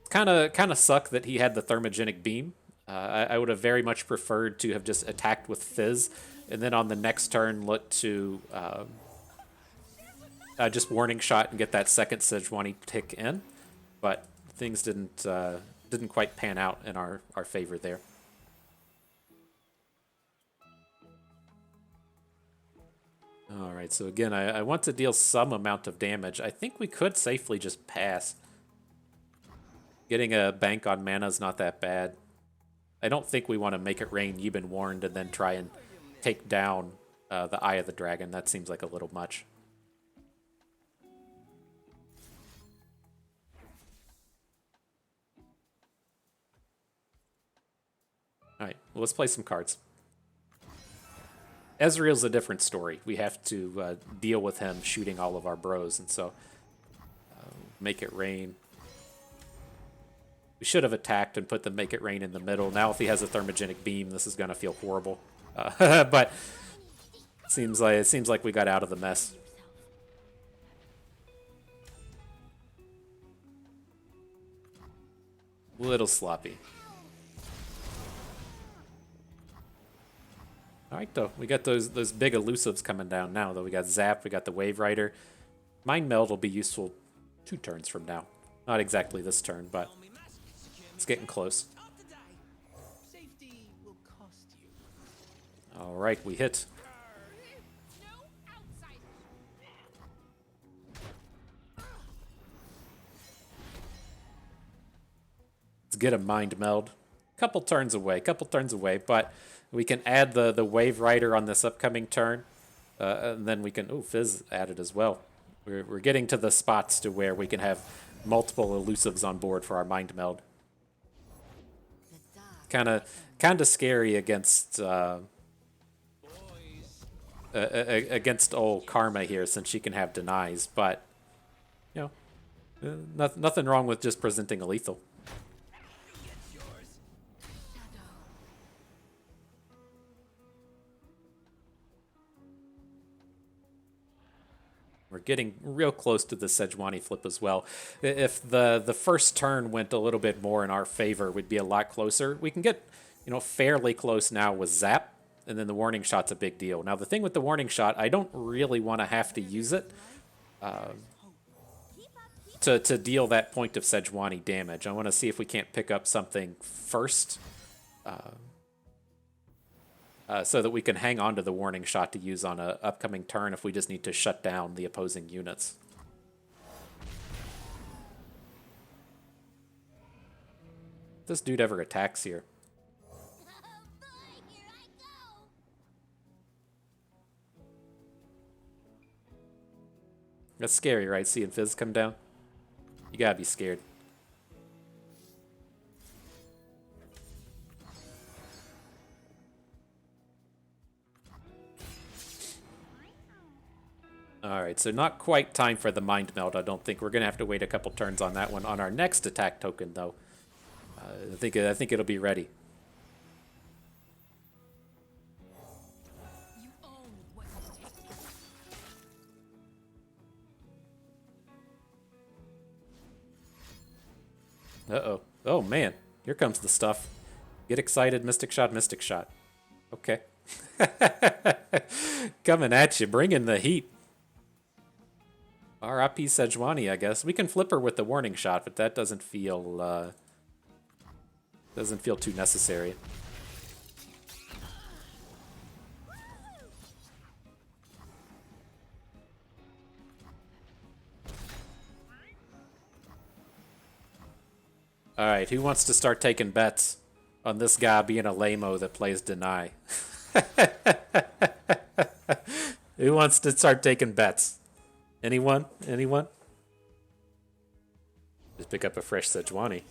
kind of suck that he had the thermogenic beam. I would have very much preferred to have just attacked with Fizz, and then on the next turn look to just warning shot and get that second Sejuani tick in. But things didn't quite pan out in our favor there. All right, so again, I want to deal some amount of damage. I think we could safely just pass. Getting a bank on mana is not that bad. I don't think we want to make it rain, you've been warned, and then try and take down the Eye of the Dragon. That seems like a little much. All right, well, let's play some cards. Ezreal's a different story. We have to deal with him shooting all of our bros, and so make it rain. We should have attacked and put the make it rain in the middle. Now if he has a thermogenic beam, this is going to feel horrible. But it seems like we got out of the mess. A little sloppy. All right, though. We got those big elusives coming down now, though. We got Zap, we got the Wave Rider. Mind Meld will be useful 2 turns from now. Not exactly this turn, but it's getting close. All right, we hit. Let's get a Mind Meld. couple turns away, but we can add the Wave Rider on this upcoming turn, and then we can, Fizz added as well. We're getting to the spots to where we can have multiple elusives on board for our Mind Meld. Kind of scary against against old Karma here, since she can have denies, but you know, nothing wrong with just presenting a lethal. We're getting real close to the Sejuani flip as well. If the first turn went a little bit more in our favor, we'd be a lot closer. We can get, fairly close now with Zap, and then the warning shot's a big deal. Now, the thing with the warning shot, I don't really want to have to use it to deal that point of Sejuani damage. I want to see if we can't pick up something first, so that we can hang on to the warning shot to use on an upcoming turn if we just need to shut down the opposing units. This dude ever attacks here. That's scary, right? Seeing Fizz come down? You gotta be scared. Alright, so not quite time for the Mind Meld, I don't think. We're going to have to wait a couple turns on that one. On our next attack token, though, I think it'll be ready.
You own what you take.
Uh-oh. Oh, man. Here comes the stuff. Get excited, Mystic Shot, Mystic Shot. Okay. Coming at you, bringing the heat. R.I.P. Sejuani, I guess. We can flip her with the warning shot, but that doesn't feel too necessary. Alright, who wants to start taking bets on this guy being a lame-o that plays Deny? Who wants to start taking bets? Anyone? Anyone? Just pick up a fresh Sejuani.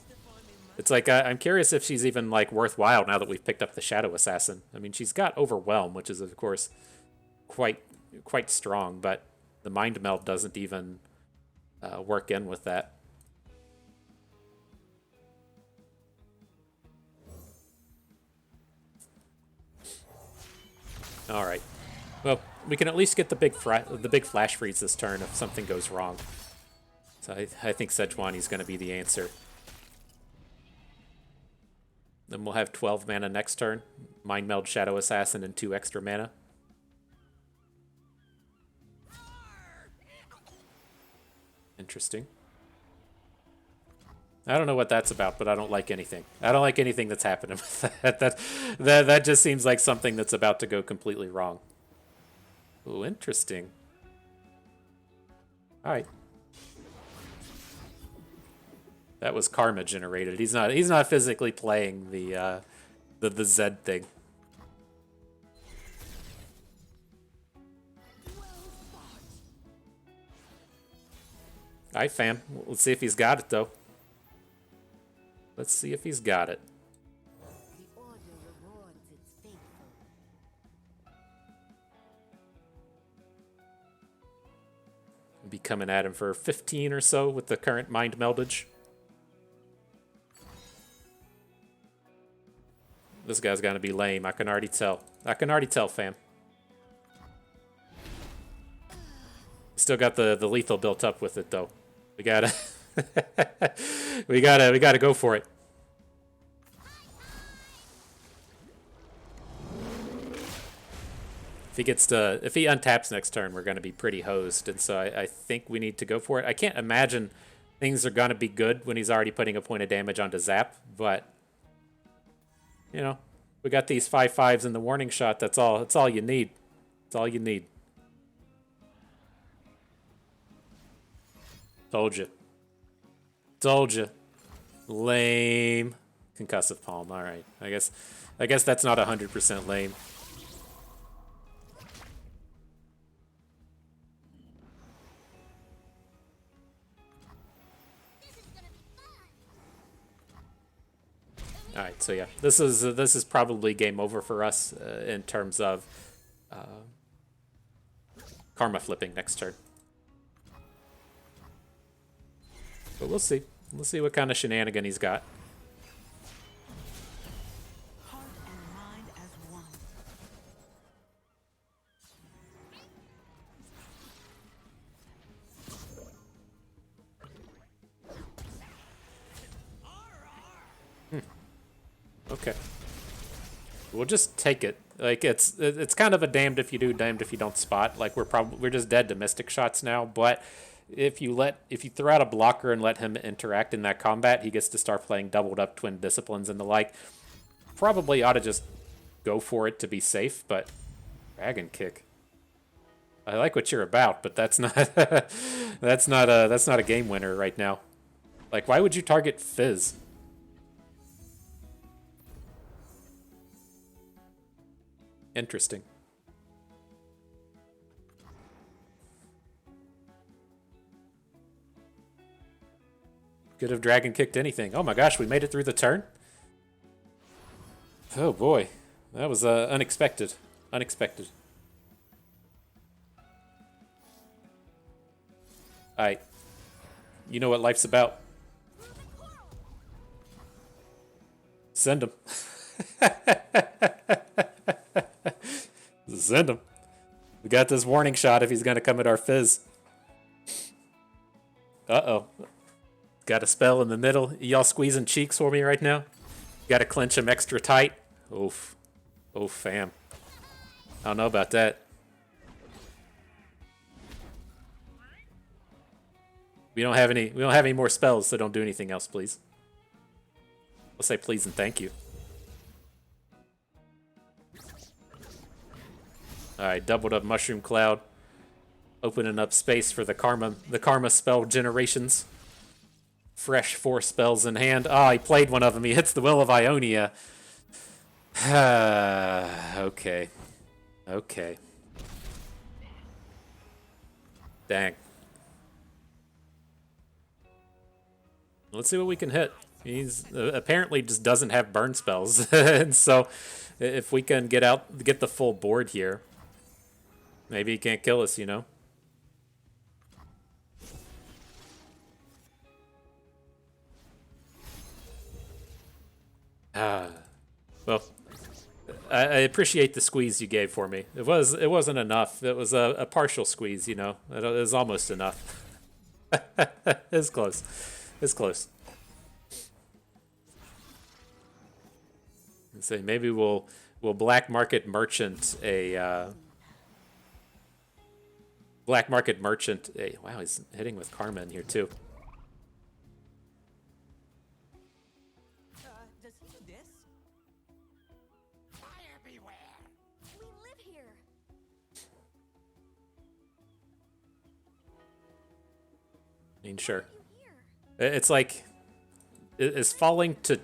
It's like, I'm curious if she's even, like, worthwhile now that we've picked up the Shadow Assassin. I mean, she's got Overwhelm, which is, of course, quite strong, but the Mind Meld doesn't even work in with that. Alright. Well, we can at least get the big flash freeze this turn if something goes wrong. So I think Sejuani's going to be the answer. Then we'll have 12 mana next turn. Mind Meld, Shadow Assassin, and 2 extra mana. Interesting. I don't know what that's about, but I don't like anything. I don't like anything that's happening with that. That just seems like something that's about to go completely wrong. Ooh, interesting. All right. That was karma generated. He's not physically playing the Zed thing. All right, fam. Let's see if he's got it though. Let's see if he's got it.
The order rewards its faithful.
Be coming at him for 15 or so with the current Mind Meldage. This guy's gonna be lame. I can already tell. I can already tell, fam. Still got the lethal built up with it though. We gotta we gotta go for it. If he untaps next turn, we're gonna be pretty hosed, and so I think we need to go for it. I can't imagine things are gonna be good when he's already putting a point of damage onto Zap, but you know, we got these 5/5s in the warning shot. That's all you need. That's all you need. Told you. Told you. Lame. Concussive Palm. All right. I guess that's not 100% lame. All right, so yeah, this is probably game over for us in terms of karma flipping next turn. But we'll see. We'll see what kind of shenanigan he's got.
Heart and mind as one.
Okay. We'll just take it. Like it's kind of a damned if you do, damned if you don't spot. Like we're just dead to Mystic Shots now, but if you throw out a blocker and let him interact in that combat, he gets to start playing doubled up Twin Disciplines and the like. Probably ought to just go for it to be safe, but Dragon Kick. I like what you're about, but that's not that's not a game winner right now. Like, why would you target Fizz? Interesting. Could have Dragon Kicked anything. Oh my gosh, we made it through the turn? Oh boy. That was unexpected. Unexpected. Alright. You know what life's about. Send him. Send him. We got this warning shot if he's going to come at our Fizz. Uh-oh. Got a spell in the middle. Y'all squeezing cheeks for me right now? Got to clench him extra tight. Oof. Oof, fam. I don't know about that. We don't have any more spells, so don't do anything else, please. We'll say please and thank you. Alright, doubled up Mushroom Cloud. Opening up space for the karma spell generations. Fresh 4 spells in hand. Ah, he played one of them. He hits the Will of Ionia. Okay. Okay. Dang. Let's see what we can hit. He's apparently just doesn't have burn spells. And so if we can get the full board here, maybe he can't kill us, you know? Well, I appreciate the squeeze you gave for me. It wasn't enough. It was a partial squeeze, you know. It was almost enough. It's close. It's close. Let's say maybe we'll black market merchant a wow, he's hitting with karma in here too.
Does he do this?
Fire beware!
We live here.
I mean, sure.
You here?
It's like, is falling to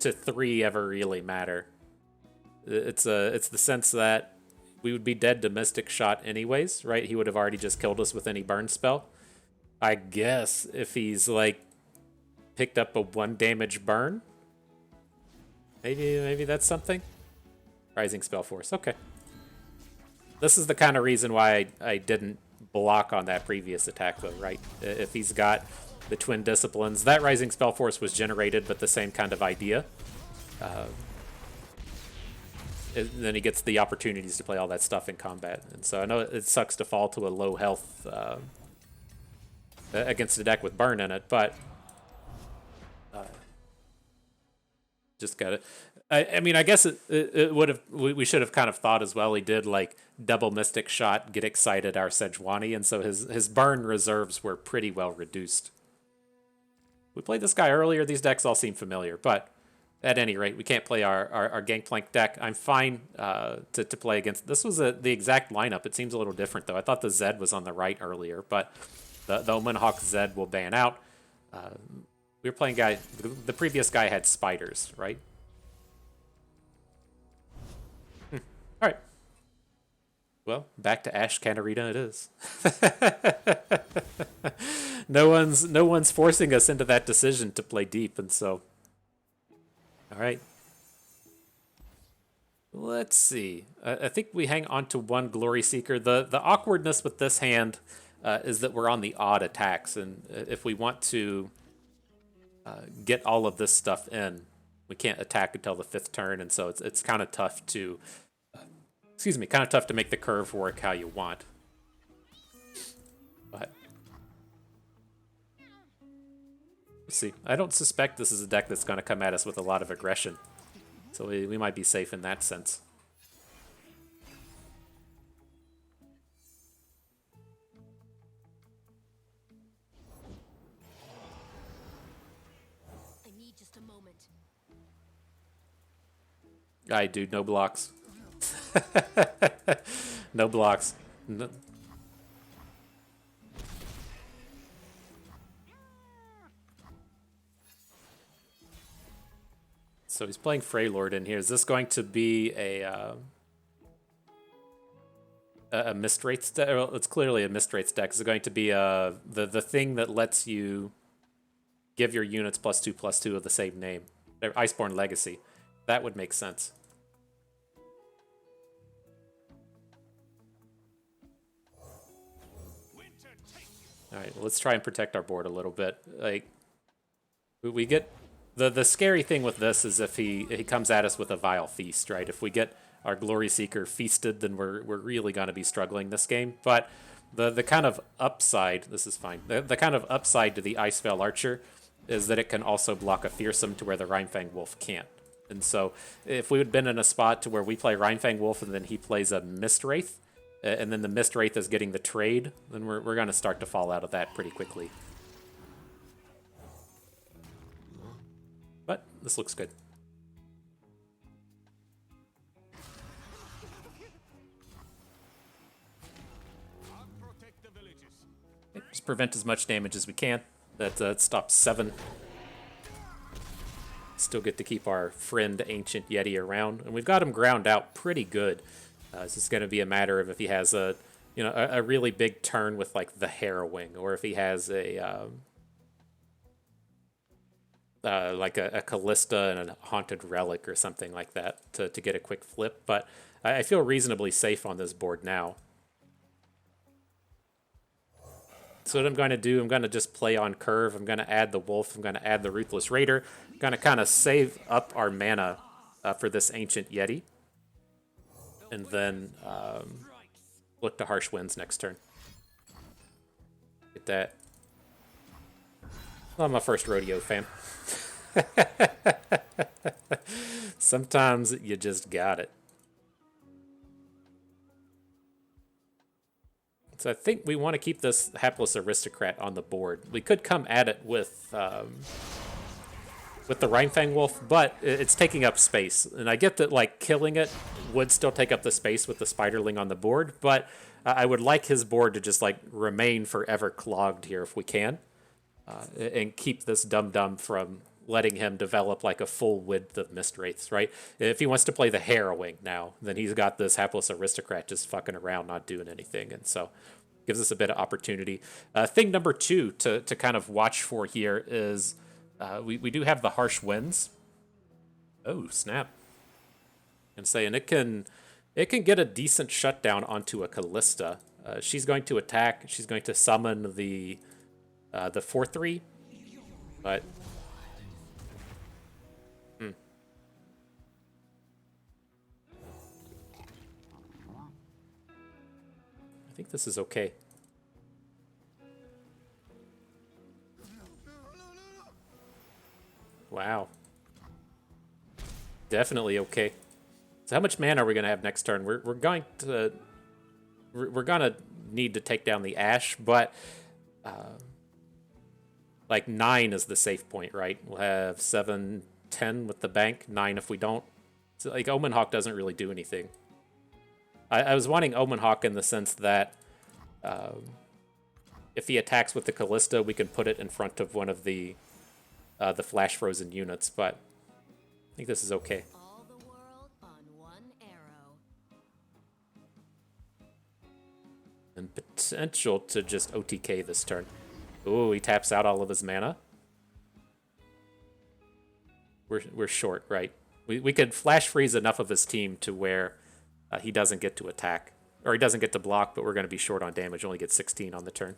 3 ever really matter? It's the sense that we would be dead to Mystic Shot anyways, right? He would have already just killed us with any burn spell. I guess if he's like picked up a 1 damage burn, maybe that's something. Rising Spell Force. Okay. This is the kind of reason why I didn't block on that previous attack though, right? If he's got the Twin Disciplines, that Rising Spell Force was generated, but the same kind of idea. And then he gets the opportunities to play all that stuff in combat. And so I know it sucks to fall to a low health against a deck with burn in it, but just gotta. I mean, I guess it would have. We should have kind of thought as well. He did like double Mystic Shot, get excited our Sejuani, and so his burn reserves were pretty well reduced. We played this guy earlier. These decks all seem familiar, but at any rate, we can't play our Gangplank deck. I'm fine to play against. This was the exact lineup. It seems a little different, though. I thought the Zed was on the right earlier, but the Omen Hawk Zed will ban out. We were playing guy. The previous guy had spiders, right? All right. Well, back to Ash Canarita it is. No one's forcing us into that decision to play deep, and so. All right. Let's see. I think we hang on to one Glory Seeker. The awkwardness with this hand is that we're on the odd attacks, and if we want to get all of this stuff in, we can't attack until the 5th turn, and so it's kind of tough to, kind of tough to make the curve work how you want. But let's see. I don't suspect this is a deck that's going to come at us with a lot of aggression, so we might be safe in that sense.
I need just a moment.
Dude, no blocks. No blocks. No. So he's playing Freylord in here. Is this going to be a Mistwraith's deck? Well, it's clearly a Mistwraith's deck. Is it going to be the thing that lets you give your units +2/+2 of the same name? Iceborne Legacy. That would make sense. All right, well, let's try and protect our board a little bit. Like, we get the scary thing with this is if he comes at us with a Vile Feast, right? If we get our Glory Seeker feasted, then we're really gonna be struggling this game. But the kind of upside, this is fine. The kind of upside to the Icevale Archer is that it can also block a Fearsome to where the Rhinefang Wolf can't. And so if we had been in a spot to where we play Rhinefang Wolf and then he plays a Mistwraith, and then the Mistwraith is getting the trade, then we're going to start to fall out of that pretty quickly. But this looks good. Okay, just prevent as much damage as we can. That stops 7. Still get to keep our friend Ancient Yeti around, and we've got him ground out pretty good. It's just going to be a matter of if he has a really big turn with like the Harrowing, or if he has a like a Callista and a Haunted Relic or something like that to get a quick flip. But I feel reasonably safe on this board now. So what I'm going to do, I'm going to just play on curve. I'm going to add the Wolf. I'm going to add the Ruthless Raider. I'm going to kind of save up our mana for this Ancient Yeti. And then look to Harsh Winds next turn. Get that. Well, I'm a first rodeo fan. Sometimes you just got it. So I think we want to keep this Hapless Aristocrat on the board. We could come at it with the Rhinefang Wolf, but it's taking up space. And I get that like killing it would still take up the space with the Spiderling on the board, but I would like his board to just like remain forever clogged here if we can, and keep this dum-dum from letting him develop like a full width of Mistwraiths, right? If he wants to play the Harrowing now, then he's got this Hapless Aristocrat just fucking around, not doing anything. And so gives us a bit of opportunity. Thing number 2 to kind of watch for here is we do have the Harsh Winds. Oh, snap. And saying it can get a decent shutdown onto a Callista. She's going to attack. She's going to summon the 4/3, but I think this is okay. Wow. Definitely okay. So how much mana are we going to have next turn? We're going to need to take down the Ash, but like 9 is the safe point, right? We'll have 7, 10 with the bank, 9 if we don't. So like Omen Hawk doesn't really do anything. I was wanting Omen Hawk in the sense that if he attacks with the Callista, we can put it in front of one of the the flash frozen units, but I think this is okay.
All the world on one arrow.
And potential to just OTK this turn. Ooh, he taps out all of his mana. We're short, right? We could flash freeze enough of his team to where he doesn't get to attack. Or he doesn't get to block, but we're going to be short on damage. Only get 16 on the turn.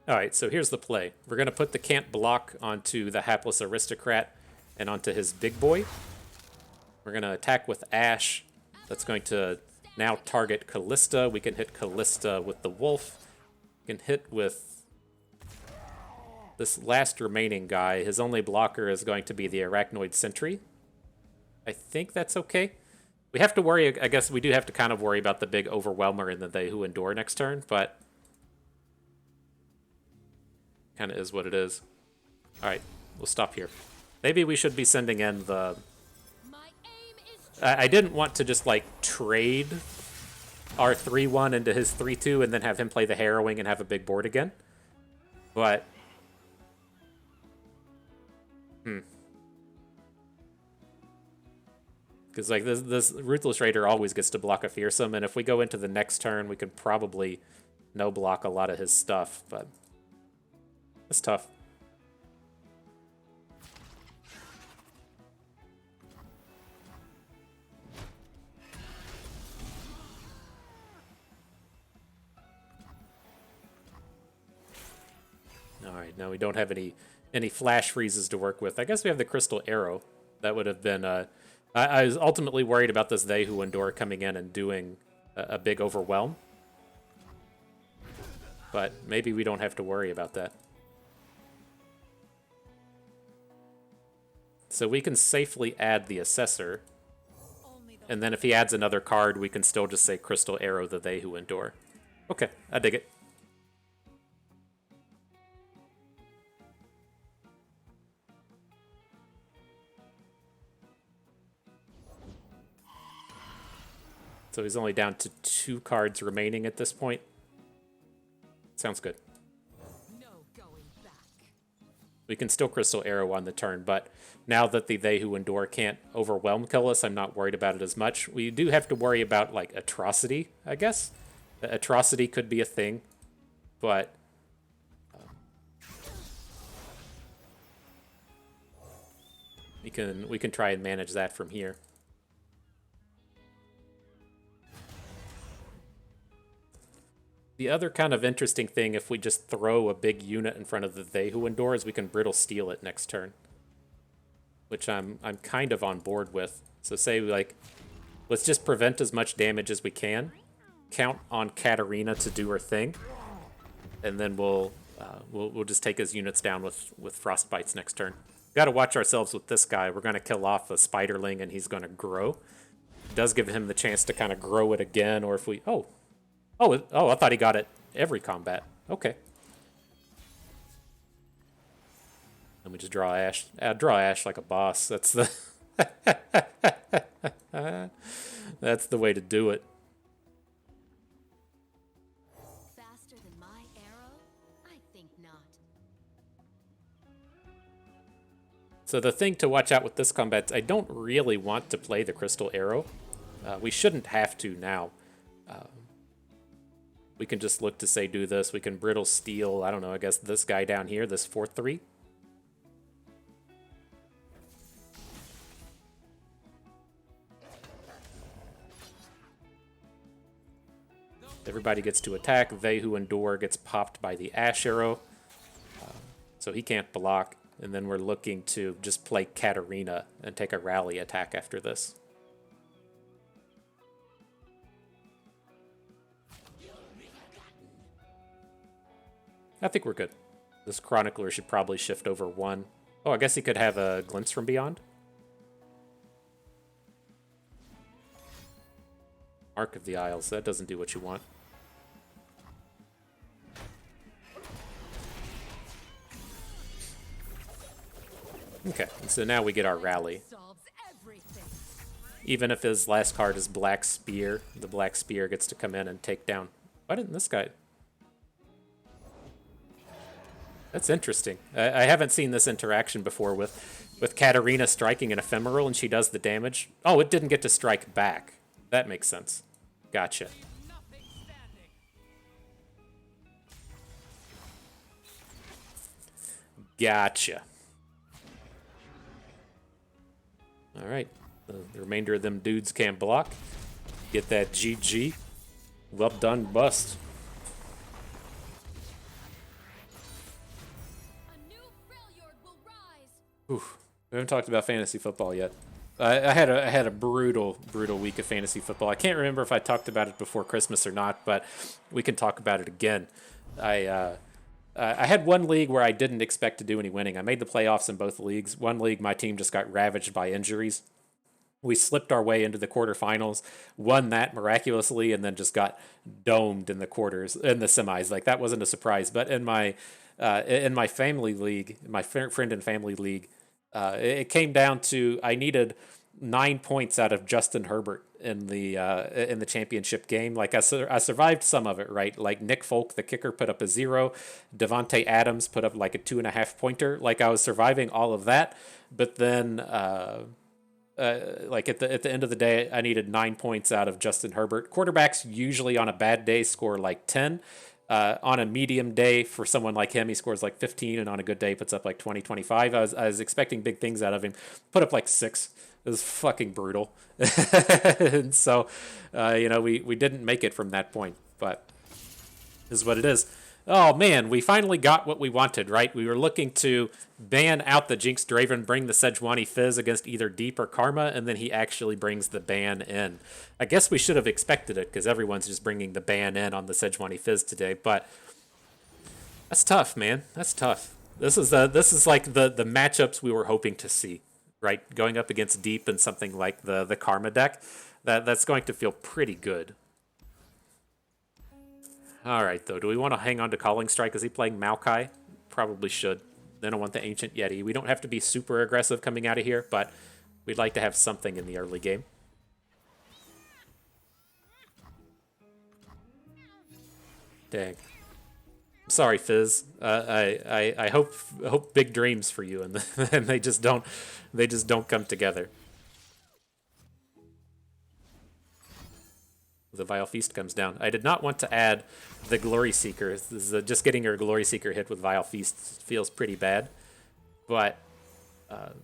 Alright, so here's the play. We're going to put the can't block onto the hapless aristocrat and onto his big boy. We're going to attack with Ash. That's going to now target Callista. We can hit Callista with the wolf. We can hit with this last remaining guy. His only blocker is going to be the Arachnoid Sentry. I think that's okay. We have to worry, I guess we do have to kind of worry about the big Overwhelmer and the They Who Endure next turn, but kind of is what it is. Alright, we'll stop here. Maybe we should be sending in the...
My aim is
I didn't want to just, like, trade our 3-1 into his 3-2 and then have him play the Harrowing and have a big board again. But... Because, like, this Ruthless Raider always gets to block a Fearsome, and if we go into the next turn, we can probably no-block a lot of his stuff, but... It's tough. Alright, now we don't have any flash freezes to work with. I guess we have the Crystal Arrow. That would have been... I was ultimately worried about this They Who Endure coming in and doing a big Overwhelm. But maybe we don't have to worry about that. So we can safely add the Assessor. And then if he adds another card, we can still just say Crystal Arrow the They Who Endure. Okay, I dig it. So he's only down to 2 cards remaining at this point. Sounds good.
no going back.
We can still Crystal Arrow on the turn, but now that the They Who Endure can't overwhelm kill us, I'm not worried about it as much. We do have to worry about, like, Atrocity, I guess. Atrocity could be a thing, but... we can try and manage that from here. The other kind of interesting thing, if we just throw a big unit in front of the They Who Endure, is we can Brittle Steel it next turn. Which I'm kind of on board with. So say, like, let's just prevent as much damage as we can. Count on Katarina to do her thing. And then we'll just take his units down with Frostbites next turn. Got to watch ourselves with this guy. We're going to kill off a Spiderling and he's going to grow. It does give him the chance to kind of grow it again, or if we... Oh, I thought he got it every combat. Okay. And we just draw Ash. Draw Ash like a boss. That's the... That's the way to do it.
Faster than my arrow? I think not.
So the thing to watch out with this combat, I don't really want to play the Crystal Arrow. We shouldn't have to now. We can just look to say do this. We can Brittle Steel, I don't know, I guess this guy down here, this 4/3. Everybody gets to attack. They Who Endure gets popped by the Ash Arrow. So he can't block. And then we're looking to just play Katarina and take a rally attack after this. I think we're good. This Chronicler should probably shift over 1. Oh, I guess he could have a Glimpse from Beyond. Arc of the Isles. That doesn't do what you want. Okay, so now we get our rally.
Solves everything.
even if his last card is Black Spear, the Black Spear gets to come in and take down. Why didn't this guy? That's interesting. I haven't seen this interaction before with Katarina striking an ephemeral and she does the damage. Oh, it didn't get to strike back. That makes sense. Gotcha. Gotcha. All right. The remainder of them dudes can't block. Get that GG. Well done, bust.
A new Freljord will rise.
Oof. We haven't talked about fantasy football yet. I had a brutal week of fantasy football. I can't remember if I talked about it before Christmas or not, but we can talk about it again. I had one league where I didn't expect to do any winning. I made the playoffs in both leagues. One league, my team just got ravaged by injuries. We slipped our way into the quarterfinals, won that miraculously, and then just got domed in the semis. Like, that wasn't a surprise. But in my family league, my friend and family league, it came down to I needed 9 points out of Justin Herbert in the championship game. Like, I survived some of it, right? Like, Nick Folk, the kicker, put up a 0. Devontae Adams put up like a 2.5 pointer. Like, I was surviving all of that, but then like at the end of the day, I needed 9 points out of Justin Herbert. Quarterbacks usually on a bad day score like 10. On a medium day for someone like him, he scores like 15, and on a good day puts up like 20, 25. I was expecting big things out of him. Put up like 6. It was fucking brutal. And so, we didn't make it from that point, but this is what it is. Oh man, we finally got what we wanted, right? We were looking to ban out the Jinx Draven, bring the Sejuani Fizz against either Deep or Karma, and then he actually brings the ban in. I guess we should have expected it, because everyone's just bringing the ban in on the Sejuani Fizz today, but that's tough, man. That's tough. This is like the matchups we were hoping to see, right? Going up against Deep and something like the Karma deck, that's going to feel pretty good. All right, though. Do we want to hang on to Calling Strike? Is he playing Maokai? Probably should. Then I want the Ancient Yeti. We don't have to be super aggressive coming out of here, but we'd like to have something in the early game. Dang. I'm sorry, Fizz. I hope big dreams for you, and they just don't come together. The Vile Feast comes down. I did not want to add the Glory Seeker. Just getting your Glory Seeker hit with Vile Feast feels pretty bad. But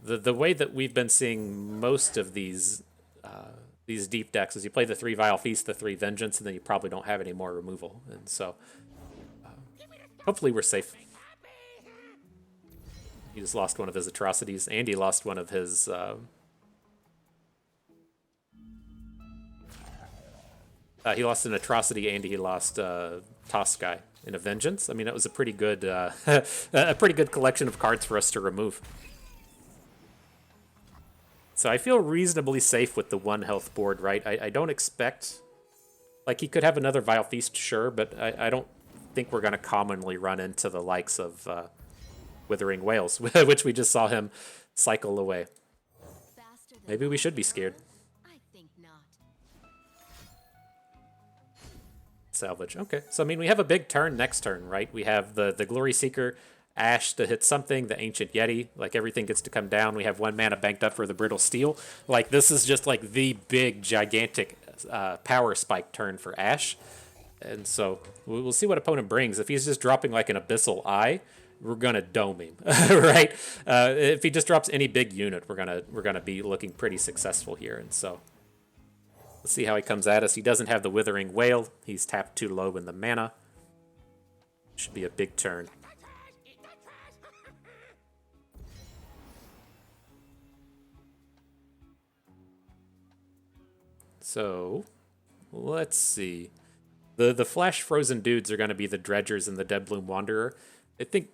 the way that we've been seeing most of these deep decks is you play the 3 Vile Feast, the 3 Vengeance, and then you probably don't have any more removal. And so hopefully we're safe. He just lost one of his atrocities. Andy lost one of his... he lost an atrocity, and he lost Toskai in a Vengeance. I mean, that was a pretty good, a pretty good collection of cards for us to remove. So I feel reasonably safe with the 1 health board, right? I don't expect, like, he could have another Vile Feast, sure, but I don't think we're going to commonly run into the likes of Withering Whales, which we just saw him cycle away. Maybe we should be scared. Salvage. Okay, so I mean, we have a big turn next turn, right? We have the Glory Seeker, Ash to hit something, the Ancient Yeti, like everything gets to come down. We have 1 mana banked up for the Brittle Steel. Like, this is just like the big, gigantic power spike turn for Ash. And so we'll see what opponent brings. If he's just dropping like an Abyssal Eye, we're gonna dome him, right? If he just drops any big unit, we're gonna be looking pretty successful here. And so let's see how he comes at us. He doesn't have the Withering Wail. He's tapped too low in the mana. Should be a big turn. So, let's see. The Flash Frozen dudes are going to be the Dredgers and the Deadbloom Wanderer. I think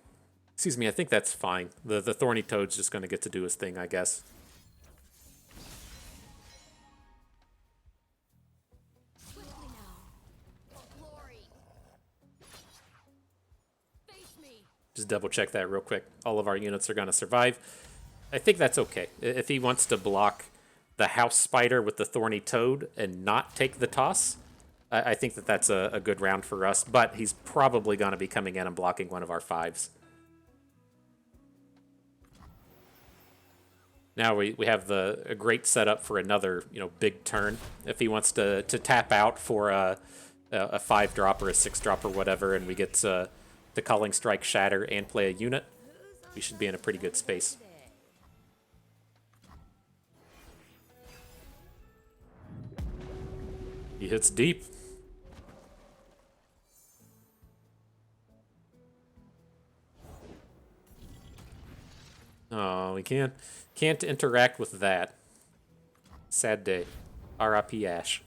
that's fine. The Thorny Toad's just going to get to do his thing, I guess. Just double check that real quick. All of our units are going to survive. I think that's okay. If he wants to block the House Spider with the Thorny Toad and not take the toss, I think that that's a good round for us. But he's probably going to be coming in and blocking one of our 5s. Now we have a great setup for another big turn. If he wants to tap out for a 5-drop or a 6-drop or whatever, and we get the Calling Strike, Shatter, and play a unit, we should be in a pretty good space. He hits deep. Oh, we can't interact with that. Sad day. R.I.P. Ash.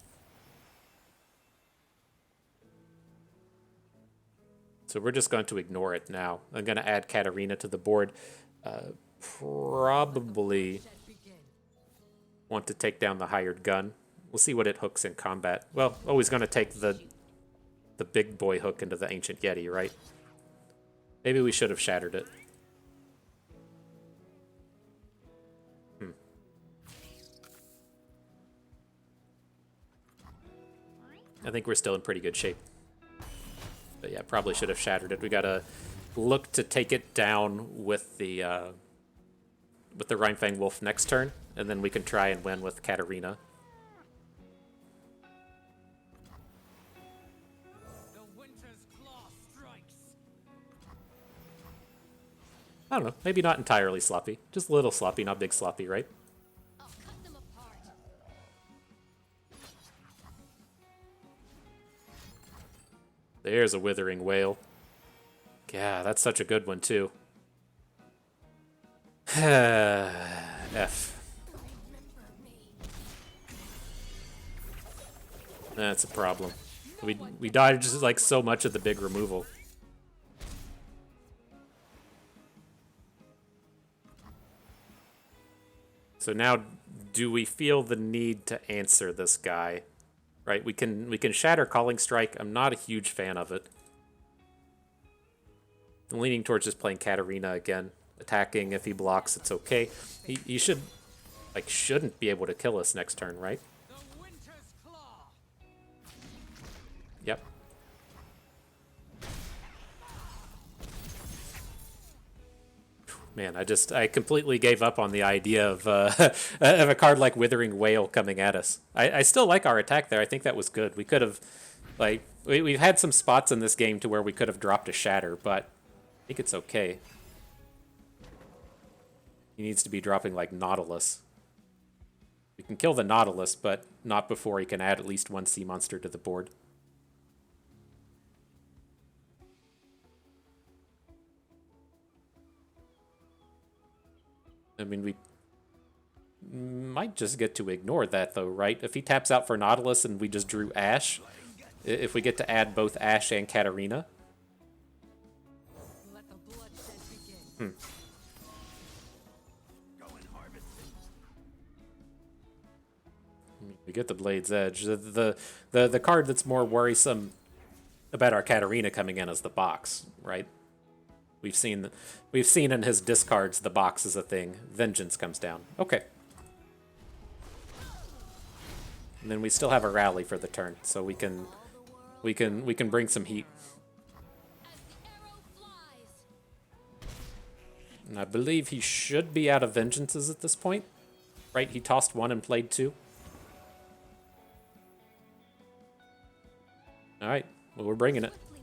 So we're just going to ignore it now. I'm going to add Katarina to the board. Probably want to take down the hired gun. We'll see what it hooks in combat. Well, always going to take the big boy hook into the Ancient Yeti, right? Maybe we should have shattered it. I think we're still in pretty good shape. But yeah, probably should have shattered it. We gotta look to take it down with the Rhinefang Wolf next turn, and then we can try and win with Katarina.
The winter's claw strikes.
I don't know, maybe not entirely sloppy. Just a little sloppy, not big sloppy, right?
I'll cut them apart.
There's a Withering Wail. Yeah, that's such a good one, too. F. That's a problem. We died just like so much of the big removal. So now, do we feel the need to answer this guy? Right, we can shatter Calling Strike. I'm not a huge fan of it. I'm leaning towards just playing Katarina again. Attacking, if he blocks, it's okay. He shouldn't be able to kill us next turn, right?
The winter's claw.
Yep. Man, I completely gave up on the idea of of a card like Withering Wail coming at us. I still like our attack there. I think that was good. We could have, we've had some spots in this game to where we could have dropped a Shatter, but I think it's okay. He needs to be dropping like Nautilus. We can kill the Nautilus, but not before he can add at least one sea monster to the board. I mean, we might just get to ignore that, though, right? If he taps out for Nautilus and we just drew Ash, if we get to add both Ash and Katarina.
Let the bloodshed begin.
We get the Blade's Edge. The card that's more worrisome about our Katarina coming in is the box, right? We've seen in his discards the box is a thing. Vengeance comes down. Okay. And then we still have a rally for the turn, so we can bring some heat.
As the arrow flies.
And I believe he should be out of vengeances at this point. Right? He tossed one and played two. Alright. Well, we're bringing it.
Quickly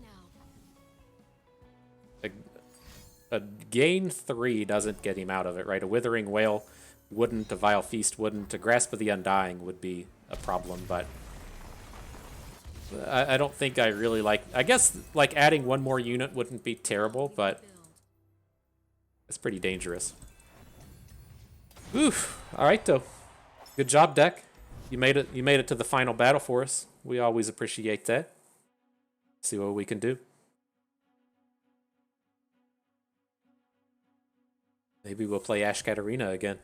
now.
A gain 3 doesn't get him out of it, right? A Withering Wail wouldn't, a Vile Feast wouldn't, a Grasp of the Undying would be a problem, but I don't think I really like... I guess, like, adding one more unit wouldn't be terrible, but it's pretty dangerous. Oof. Alright, though. Good job, deck. You made it to the final battle for us. We always appreciate that. See what we can do. Maybe we'll play Ash Katarina again.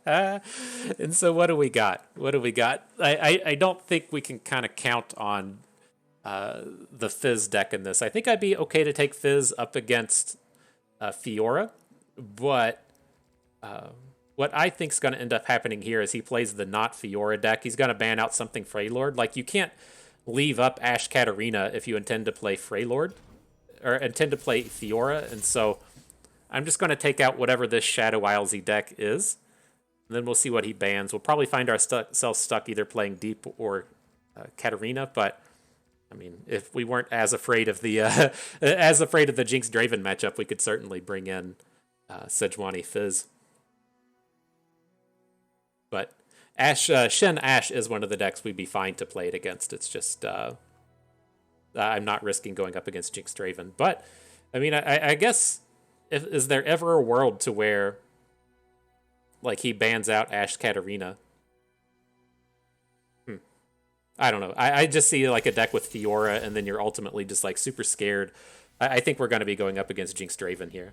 And so what do we got? What do we got? I don't think we can kind of count on the Fizz deck in this. I think I'd be okay to take Fizz up against Fiora, but what I think is going to end up happening here is he plays the not Fiora deck. He's going to ban out something Freylord. Like, you can't leave up Ash Katarina if you intend to play Freylord, or intend to play Fiora, and so I'm just going to take out whatever this Shadow Islesy deck is, and then we'll see what he bans. We'll probably find ourselves stuck either playing Deep or Katarina, but I mean, if we weren't as afraid of the Jinx Draven matchup, we could certainly bring in Sejuani Fizz. But Shen Ash is one of the decks we'd be fine to play it against. It's just I'm not risking going up against Jinx Draven. But I mean, I guess is there ever a world to where like he bans out Ash Katarina? I don't know. I just see like a deck with Fiora, and then you're ultimately just like super scared. I think we're going to be going up against Jinx Draven here.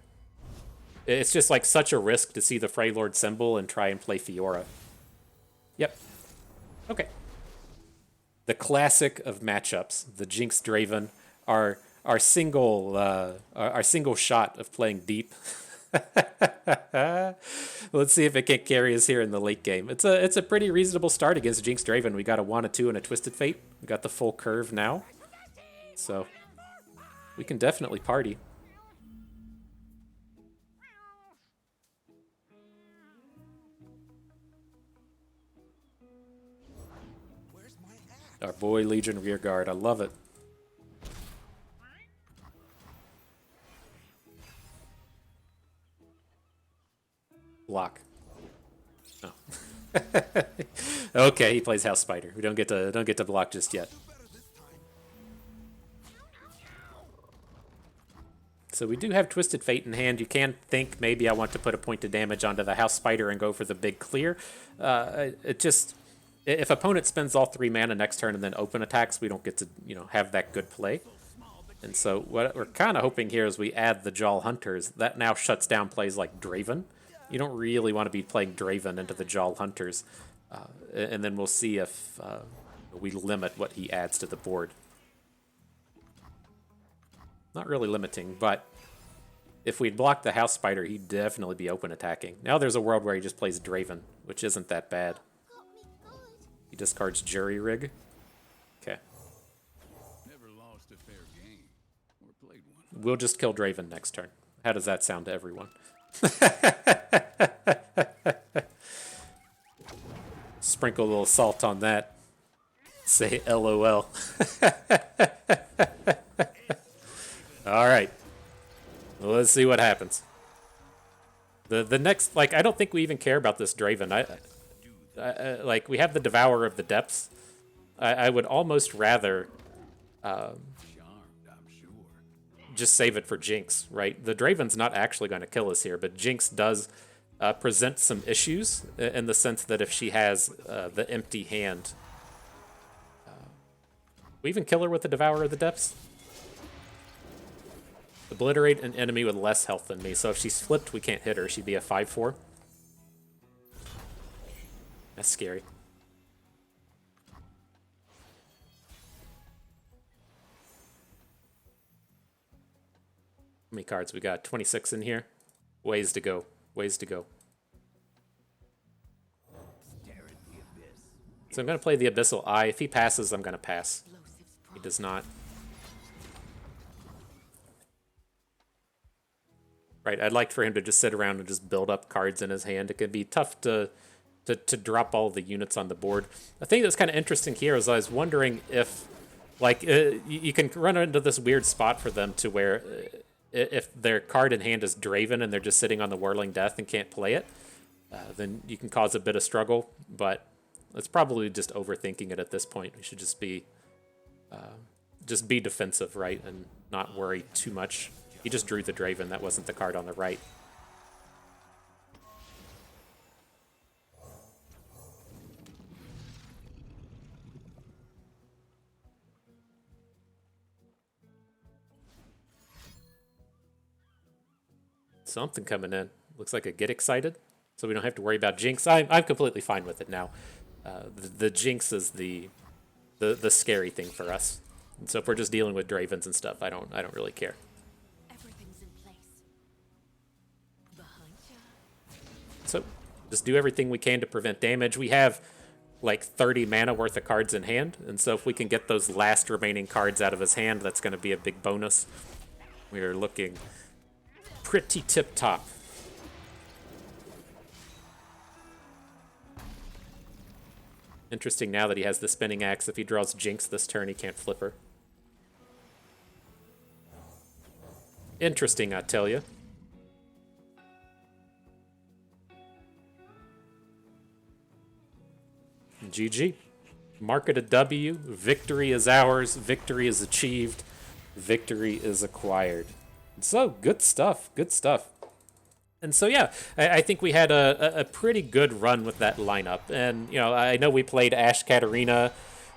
It's just like such a risk to see the Freylord symbol and try and play Fiora. Yep. Okay. The classic of matchups, the Jinx Draven, our single shot of playing deep. Let's see if it can carry us here in the late game. It's a pretty reasonable start against Jinx Draven. We got a 1, a 2, and a Twisted Fate. We got the full curve now, so we can definitely party. Our boy Legion Rearguard, I love it. Block. Oh. Okay, he plays House Spider. We don't get to block just yet. So we do have Twisted Fate in hand. You can think maybe I want to put a point of damage onto the House Spider and go for the big clear. It just, if opponent spends all 3 mana next turn and then open attacks, we don't get to have that good play. And so what we're kind of hoping here is we add the Jaw Hunters. That now shuts down plays like Draven. You don't really want to be playing Draven into the Jaw Hunters. And then we'll see if we limit what he adds to the board. Not really limiting, but if we'd block the House Spider, he'd definitely be open attacking. Now there's a world where he just plays Draven, which isn't that bad. He discards Jury Rig. Okay.
Never lost a fair game or played one.
We'll just kill Draven next turn. How does that sound to everyone? Sprinkle a little salt on that. Say LOL. All right. Well, let's see what happens. The next, like, I don't think we even care about this Draven. Like, we have the Devourer of the Depths. I would almost rather just save it for Jinx, right? The Draven's not actually going to kill us here, but Jinx does present some issues in the sense that if she has the empty hand, we even kill her with the Devourer of the Depths? Obliterate an enemy with less health than me, so if she's flipped, we can't hit her. She'd be a 5/4. That's scary. How many cards we got? 26 in here. Ways to go. Ways to go. So I'm going to play the Abyssal Eye. If he passes, I'm going to pass. He does not. Right, I'd like for him to just sit around and just build up cards in his hand. It could be tough to drop all the units on the board. The thing that's kind of interesting here is I was wondering if, like, you can run into this weird spot for them to where if their card in hand is Draven and they're just sitting on the Whirling Death and can't play it, then you can cause a bit of struggle. But it's probably just overthinking it at this point. We should just be defensive, right, and not worry too much. He just drew the Draven. That wasn't the card on the right. Something coming in. Looks like a Get Excited, so we don't have to worry about Jinx. I'm completely fine with it now. The Jinx is the scary thing for us. And so if we're just dealing with Dravens and stuff, I don't really care.
Everything's in place. Behind you.
So just do everything we can to prevent damage. We have like 30 mana worth of cards in hand, and so if we can get those last remaining cards out of his hand, that's going to be a big bonus. We are looking pretty tip-top. Interesting now that he has the spinning axe. If he draws Jinx this turn, he can't flip her. Interesting, I tell you. GG. Market a W. Victory is ours. Victory is achieved. Victory is acquired. So, good stuff. Good stuff. And so, yeah, I think we had a pretty good run with that lineup. And, you know, I know we played Ash Katarina.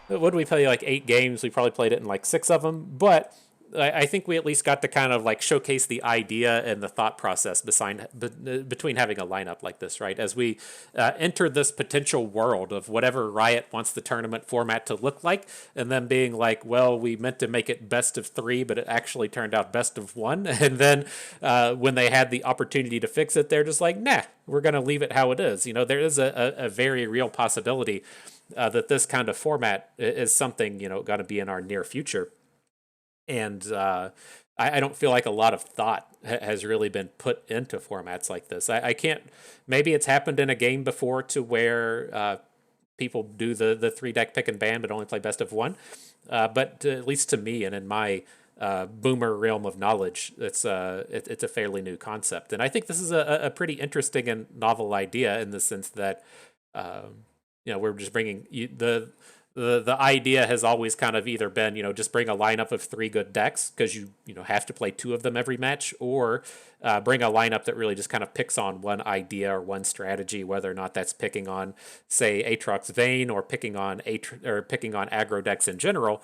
What did we play? Like 8 games. We probably played it in like 6 of them. But I think we at least got to kind of like showcase the idea and the thought process between having a lineup like this, right? As we enter this potential world of whatever Riot wants the tournament format to look like, and then being like, well, we meant to make it best of 3, but it actually turned out best of 1. And then when they had the opportunity to fix it, they're just like, nah, we're going to leave it how it is. You know, there is a very real possibility that this kind of format is something, you know, going to be in our near future. And I don't feel like a lot of thought has really been put into formats like this. I can't, maybe it's happened in a game before to where people do the 3-deck pick and ban but only play best of 1. But at least to me and in my boomer realm of knowledge, it's a fairly new concept. And I think this is a pretty interesting and novel idea in the sense that, you know, we're just bringing the idea has always kind of either been, you know, just bring a lineup of 3 good decks because you have to play 2 of them every match, or bring a lineup that really just kind of picks on one idea or one strategy, whether or not that's picking on, say, Aatrox Vayne or picking on aggro decks in general.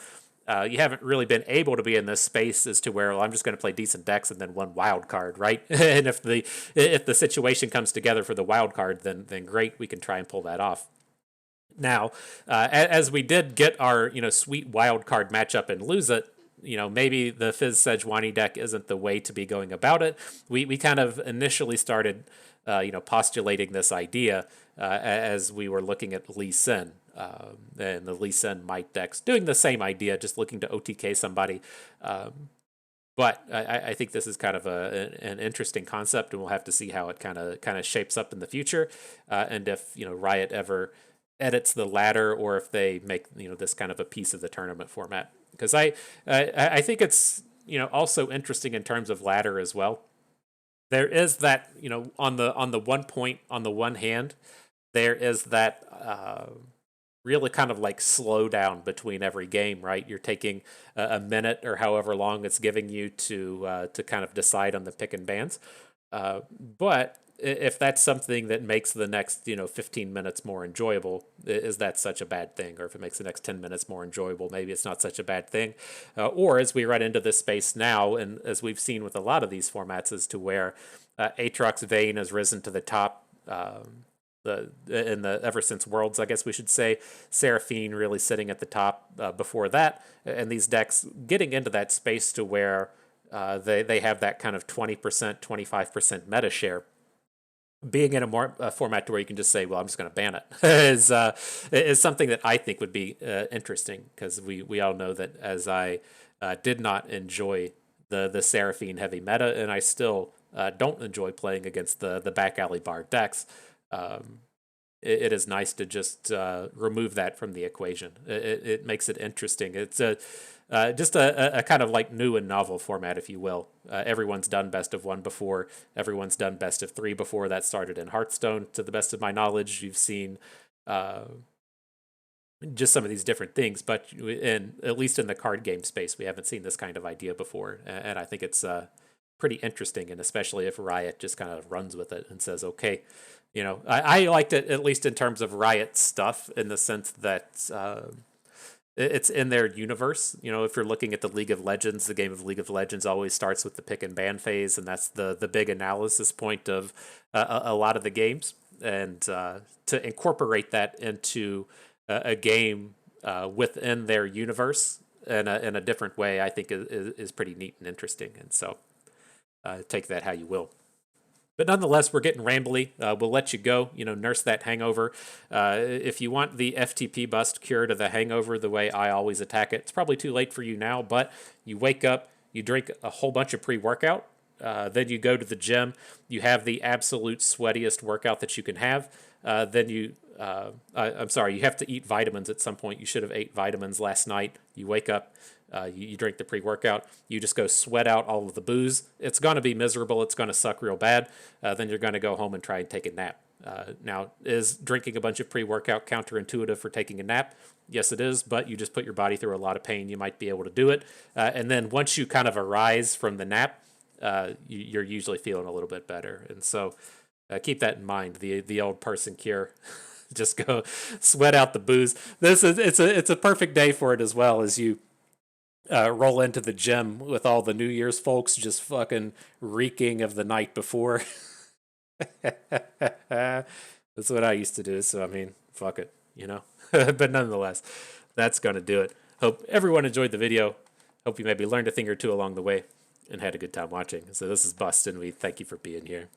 You haven't really been able to be in this space as to where, well, I'm just going to play decent decks and then one wild card, right? And if the situation comes together for the wild card, then great, we can try and pull that off. Now, as we did get our, you know, sweet wild card matchup and lose it, you know, maybe the Fizz Sejuani deck isn't the way to be going about it. We kind of initially started, you know, postulating this idea as we were looking at Lee Sin and the Lee Sin Might decks, doing the same idea, just looking to OTK somebody. But I think this is kind of an interesting concept, and we'll have to see how it kind of shapes up in the future, and if, you know, Riot ever edits the ladder, or if they make, you know, this kind of a piece of the tournament format. Because I think it's, you know, also interesting in terms of ladder as well. There is that, you know, on the one point, on the one hand, there is that really kind of like slow down between every game, right? You're taking a minute or however long it's giving you to kind of decide on the pick and bans. But if that's something that makes the next, you know, 15 minutes more enjoyable, is that such a bad thing? Or if it makes the next 10 minutes more enjoyable, maybe it's not such a bad thing. Or as we run into this space now, and as we've seen with a lot of these formats, as to where Aatrox Vayne has risen to the top, ever since Worlds, I guess we should say. Seraphine really sitting at the top before that, and these decks getting into that space to where they have that kind of 20%, 25% meta share. Being in a format where you can just say, well, I'm just going to ban it is something that I think would be interesting, because we all know that as I did not enjoy the Seraphine heavy meta, and I still don't enjoy playing against the back alley bar decks, it is nice to just remove that from the equation. It makes it interesting. It's just a kind of like new and novel format, if you will. Everyone's done best of 1 before. Everyone's done best of 3 before. That started in Hearthstone, to the best of my knowledge. You've seen just some of these different things, but at least in the card game space, we haven't seen this kind of idea before. And I think it's pretty interesting, and especially if Riot just kind of runs with it and says, okay, you know, I liked it, at least in terms of Riot stuff, in the sense that it's in their universe. You know, if you're looking at the League of Legends, the game of League of Legends always starts with the pick and ban phase, and that's the big analysis point of a lot of the games. And to incorporate that into a game within their universe in a different way, I think is pretty neat and interesting. And so take that how you will. But nonetheless, we're getting rambly. We'll let you go. Nurse that hangover. If you want the FTP bust cure to the hangover the way I always attack it, it's probably too late for you now. But you wake up, you drink a whole bunch of pre-workout. Then you go to the gym. You have the absolute sweatiest workout that you can have. Then I'm sorry, you have to eat vitamins at some point. You should have ate vitamins last night. You wake up. You drink the pre-workout. You just go sweat out all of the booze. It's going to be miserable. It's going to suck real bad. Then you're going to go home and try and take a nap. Now, is drinking a bunch of pre-workout counterintuitive for taking a nap? Yes, it is, but you just put your body through a lot of pain. You might be able to do it. And then once you kind of arise from the nap, you're usually feeling a little bit better. And so keep that in mind, the old person cure. Just go sweat out the booze. It's a perfect day for it as well, as you roll into the gym with all the New Year's folks just fucking reeking of the night before. That's what I used to do. So, I mean, fuck it, But nonetheless, that's going to do it. Hope everyone enjoyed the video. Hope you maybe learned a thing or two along the way and had a good time watching. So this is Bust, and we thank you for being here.